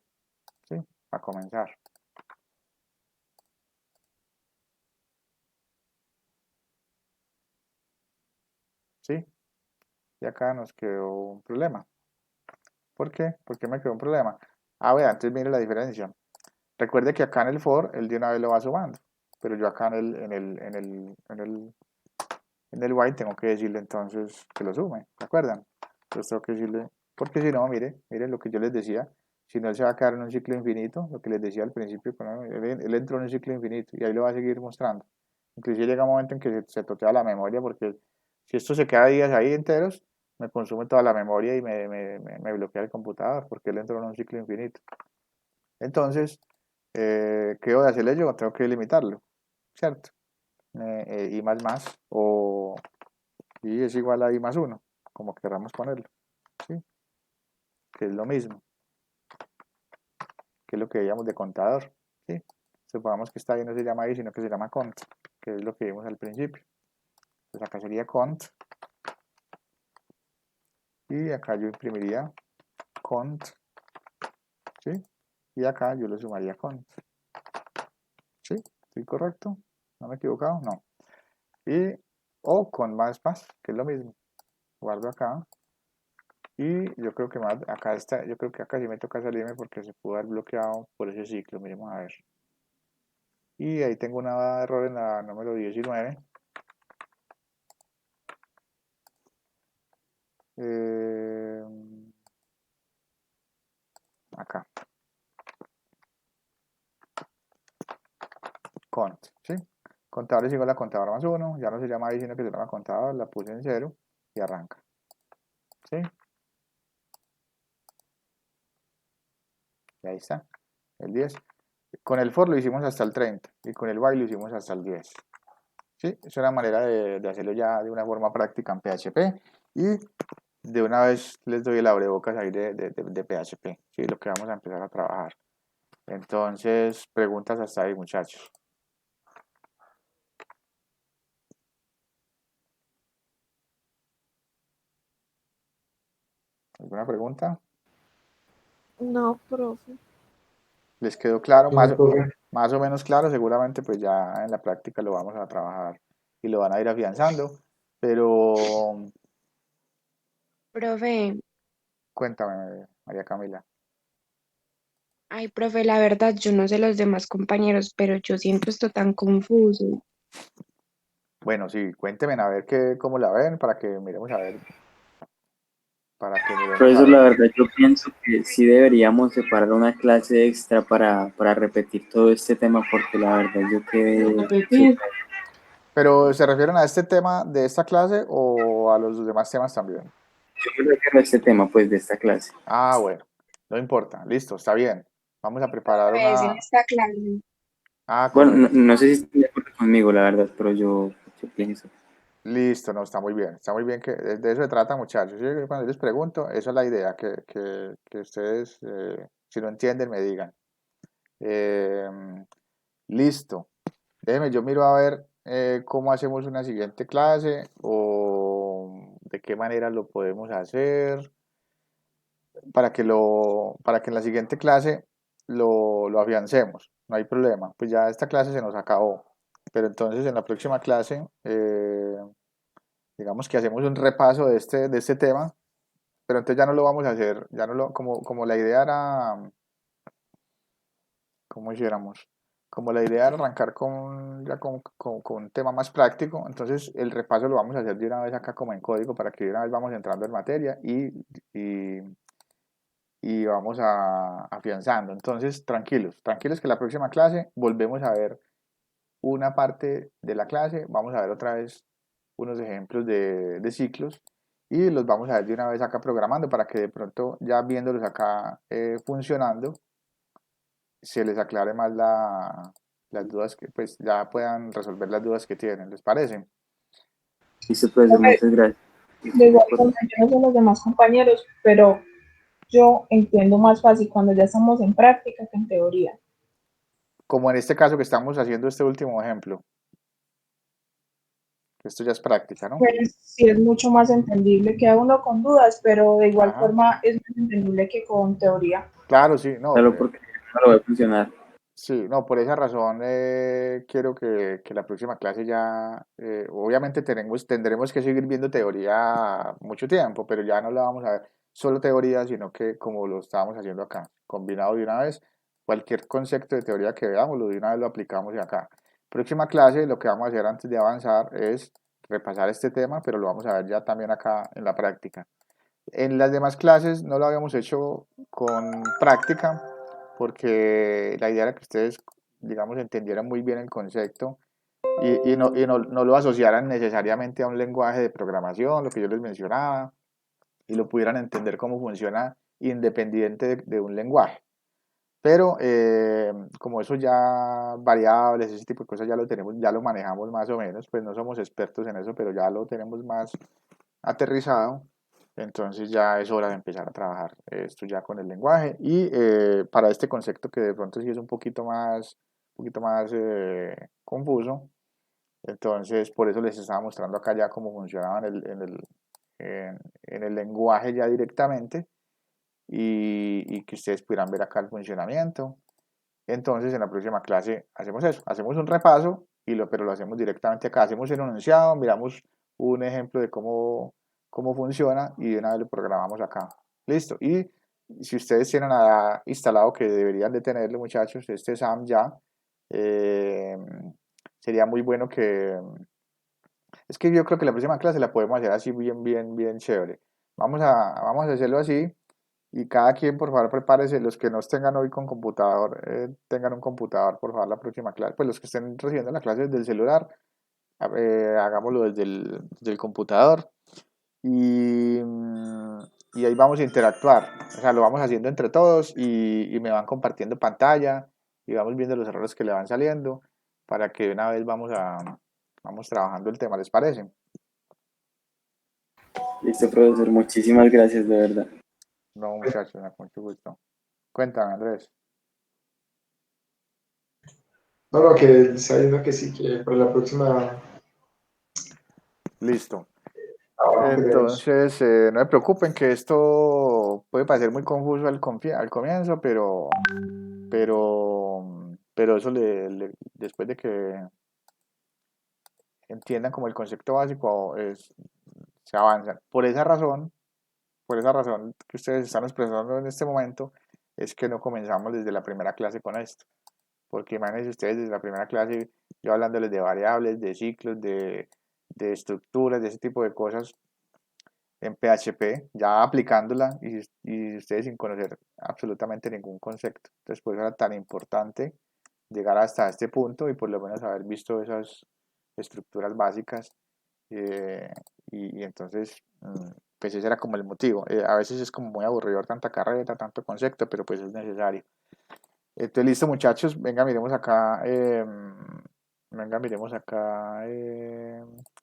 ¿Sí? Para comenzar. ¿Sí? Y acá nos quedó un problema. ¿Por qué? ¿Por qué me quedó un problema? Ah, bueno, antes mire la diferencia. Recuerde que acá en el for, él de una vez lo va sumando. Pero yo acá en el while tengo que decirle entonces que lo sume. ¿Se acuerdan? Entonces tengo que decirle, porque si no, miren lo que yo les decía. Si no, él se va a quedar en un ciclo infinito, lo que les decía al principio, él entró en un ciclo infinito y ahí lo va a seguir mostrando. Inclusive llega un momento en que se totea la memoria, porque si esto se queda días ahí enteros, me consume toda la memoria y me bloquea el computador, porque él entró en un ciclo infinito. Entonces, ¿qué voy a hacerle yo? Tengo que limitarlo, ¿cierto? I más o i es igual a i más 1, como queramos ponerlo, ¿sí? Que es lo mismo, que es lo que veíamos de contador, ¿sí? Supongamos que esta i no se llama i, sino que se llama cont, que es lo que vimos al principio. Entonces acá sería cont, y acá yo imprimiría cont, ¿sí? Y acá yo lo sumaría cont, ¿sí? ¿Estoy correcto? ¿No me he equivocado? No. Y, o con más, que es lo mismo. Guardo acá. Y yo creo que más, acá está, yo creo que acá sí me toca salirme porque se pudo haber bloqueado por ese ciclo, miremos a ver. Y ahí tengo un error en la número 19. Acá. Cont, ¿sí? Contador es igual a contador más 1, ya no se llama ahí, sino que se llama contador, la puse en 0 y arranca. ¿Sí? Y ahí está, el 10. Con el for lo hicimos hasta el 30 y con el while lo hicimos hasta el 10. ¿Sí? Es una manera de hacerlo ya de una forma práctica en PHP y de una vez les doy el abrebocas ahí de PHP, ¿sí? Lo que vamos a empezar a trabajar. Entonces, preguntas hasta ahí, muchachos. ¿Alguna pregunta? No, profe. ¿Les quedó claro? No, profe. Más o menos claro, seguramente pues ya en la práctica lo vamos a trabajar y lo van a ir afianzando, pero Profe, cuéntame, María Camila. ay, profe, la verdad, yo no sé los demás compañeros, pero yo siento esto tan confuso. Bueno, sí, cuéntenme a ver cómo la ven para que miremos a ver, Profesor, la verdad yo pienso que sí deberíamos separar una clase extra para repetir todo este tema porque la verdad yo quedé Repetir. Pero ¿se refieren a este tema de esta clase o a los demás temas también? yo me refiero a este tema pues de esta clase. Ah, bueno, no importa, listo, está bien. Vamos a preparar Profe, es en una... esta clase. Ah, Bueno, correcto. no sé si están de acuerdo conmigo, la verdad, pero yo pienso. Listo, no, está muy bien que de eso se trata, muchachos. ¿Sí? Cuando yo les pregunto, esa es la idea, que ustedes, si no entienden, me digan. Listo. Déjenme, yo miro a ver cómo hacemos una siguiente clase o de qué manera lo podemos hacer para que en la siguiente clase lo afiancemos. No hay problema. Pues ya esta clase se nos acabó. Pero entonces en la próxima clase, digamos que hacemos un repaso de este tema, pero entonces ya no lo vamos a hacer, ya no lo, como la idea era, ¿cómo hiciéramos? Como la idea era arrancar ya con un tema más práctico, entonces el repaso lo vamos a hacer de una vez acá como en código para que de una vez vamos entrando en materia y, y vamos afianzando. Entonces, tranquilos, tranquilos que la próxima clase volvemos a ver una parte de la clase, vamos a ver otra vez unos ejemplos de ciclos y los vamos a ver de una vez acá programando para que de pronto ya viéndolos acá funcionando se les aclare más las dudas que pues ya puedan resolver las dudas que tienen, ¿les parece? Listo, profesor, muchas gracias. De igual forma, yo no sé los demás compañeros, pero yo entiendo más fácil cuando ya estamos en práctica que en teoría. Como en este caso que estamos haciendo este último ejemplo. Esto ya es práctica, ¿no? Pues sí es mucho más entendible, queda uno con dudas, pero de igual Ajá. forma es más entendible que con teoría. Claro, sí, no. Claro, porque no lo va a funcionar. Sí, no, por esa razón quiero que la próxima clase ya, obviamente tendremos que seguir viendo teoría mucho tiempo, pero ya no la vamos a ver solo teoría, sino que como lo estábamos haciendo acá, combinado de una vez, cualquier concepto de teoría que veamos, lo de una vez lo aplicamos acá. Próxima clase, lo que vamos a hacer antes de avanzar es repasar este tema, pero lo vamos a ver ya también acá en la práctica. En las demás clases no lo habíamos hecho con práctica porque la idea era que ustedes, digamos, entendieran muy bien el concepto no lo asociaran necesariamente a un lenguaje de programación, lo que yo les mencionaba, y lo pudieran entender cómo funciona independiente de un lenguaje. Pero como eso ya variables, ese tipo de cosas ya lo tenemos, ya lo manejamos más o menos, pues no somos expertos en eso, pero ya lo tenemos más aterrizado. Entonces ya es hora de empezar a trabajar esto ya con el lenguaje y para este concepto que de pronto sí es un poquito más confuso, entonces por eso les estaba mostrando acá ya cómo funcionaba en el lenguaje ya directamente y que ustedes pudieran ver acá el funcionamiento. Entonces en la próxima clase hacemos eso, hacemos un repaso, pero lo hacemos directamente acá, hacemos el enunciado, miramos un ejemplo de cómo funciona y de una vez lo programamos acá. Listo. Y si ustedes tienen instalado, que deberían de tenerlo muchachos, este SAM ya, eh, sería muy bueno que... Es que yo creo que la próxima clase la podemos hacer así bien chévere. Vamos a hacerlo así y cada quien, por favor, prepárese. Los que no tengan hoy con computador, tengan un computador, por favor, la próxima clase. Pues los que estén recibiendo la clase desde el celular, hagámoslo desde el computador. Y ahí vamos a interactuar. O sea, lo vamos haciendo entre todos y me van compartiendo pantalla y vamos viendo los errores que le van saliendo para que de una vez vamos trabajando el tema, ¿les parece? Listo, profesor, muchísimas gracias, de verdad. No, muchachos, con mucho gusto. Cuéntame, Andrés. No, que está diciendo que sí, que para la próxima Listo. veremos. Entonces, no se preocupen que esto puede parecer muy confuso al comienzo, pero eso después de que entiendan como el concepto básico, se avanza. Por esa razón que ustedes están expresando en este momento, es que no comenzamos desde la primera clase con esto. Porque imagínense ustedes desde la primera clase, yo hablándoles de variables, de ciclos, de estructuras, de ese tipo de cosas en PHP, ya aplicándola y ustedes sin conocer absolutamente ningún concepto. Entonces, por eso era tan importante llegar hasta este punto y por lo menos haber visto esas estructuras básicas y entonces pues ese era como el motivo. A veces es como muy aburrido tanta carrera, tanto concepto, pero pues es necesario. Entonces listo muchachos, venga miremos acá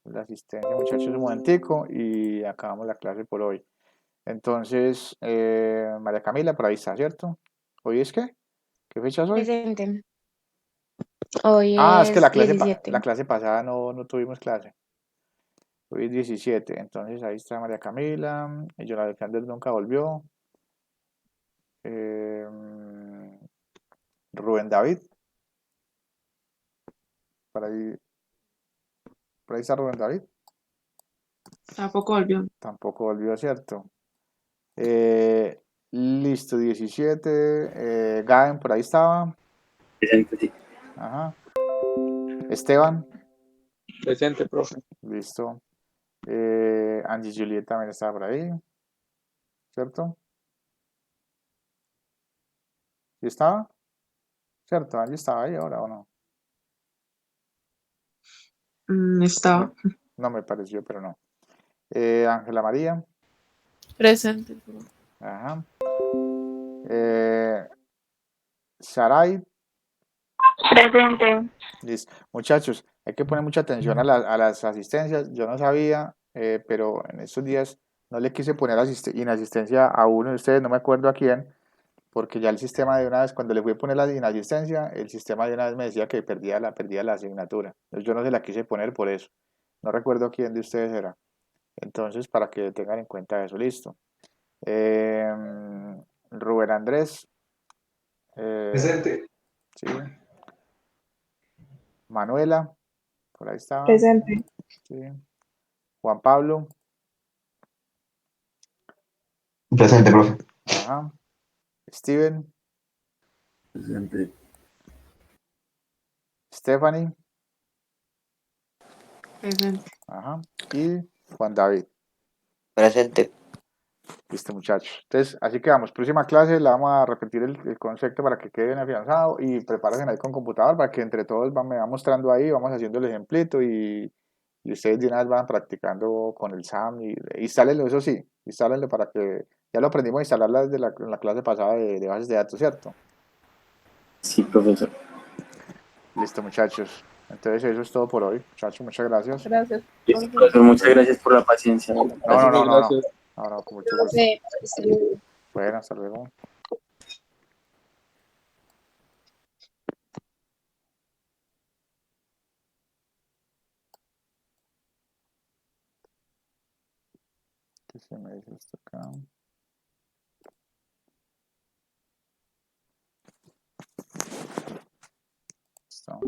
la asistencia muchachos un momentico y acabamos la clase por hoy. Entonces, María Camila, por ahí está, ¿cierto? ¿Hoy es qué? ¿Qué fecha es hoy? Presente. Hoy Ah, es que es 17. la clase pasada no tuvimos clase. Hoy es 17, entonces ahí está María Camila, y Jonathan Alexander nunca volvió. Rubén David, por ahí está Rubén David, Tampoco volvió. tampoco volvió, ¿cierto? Listo, 17, Gaben, por ahí estaba, Presente, sí. ajá. Esteban, Presente, profe. listo. Angie Juliet también estaba por ahí, ¿cierto? ¿Sí estaba? ¿Cierto? Angie estaba ahí ahora o no. Estaba. No me pareció, pero no. Ángela María, Presente, profe. ajá. Saray, Presente. listo. Muchachos, hay que poner mucha atención a las asistencias. Yo no sabía, pero en estos días no le quise poner inasistencia a uno de ustedes, no me acuerdo a quién, porque ya el sistema de una vez, cuando le fui a poner la inasistencia, el sistema de una vez me decía que perdía la asignatura. Entonces yo no se la quise poner por eso. No recuerdo quién de ustedes era. Entonces, para que tengan en cuenta eso, listo. Rubén Andrés, Presente. sí. Manuela, por ahí estaba, Presente. sí. Juan Pablo, Presente, profe. ajá. Steven, Presente. Stephanie, Presente. ajá. Y Juan David. Presente. Listo, muchachos. Entonces, así que vamos. Próxima clase la vamos a repetir el concepto para que quede bien afianzado y prepárense ahí con computador para que entre todos me van mostrando ahí, vamos haciendo el ejemplito y ustedes de una vez van practicando con el SAM y instálenlo, eso sí, instálenlo para que ya lo aprendimos a instalarla desde en la clase pasada de bases de datos, ¿cierto? Sí, profesor. Listo, muchachos. Entonces, eso es todo por hoy. Muchachos, muchas gracias. Gracias, Listo, profe. profesor, muchas gracias por la paciencia. No, Gracias, no, gracias. con mucho gusto. Profe, hasta luego. Bueno, hasta luego. ¿Qué se me dice esto acá? Listo.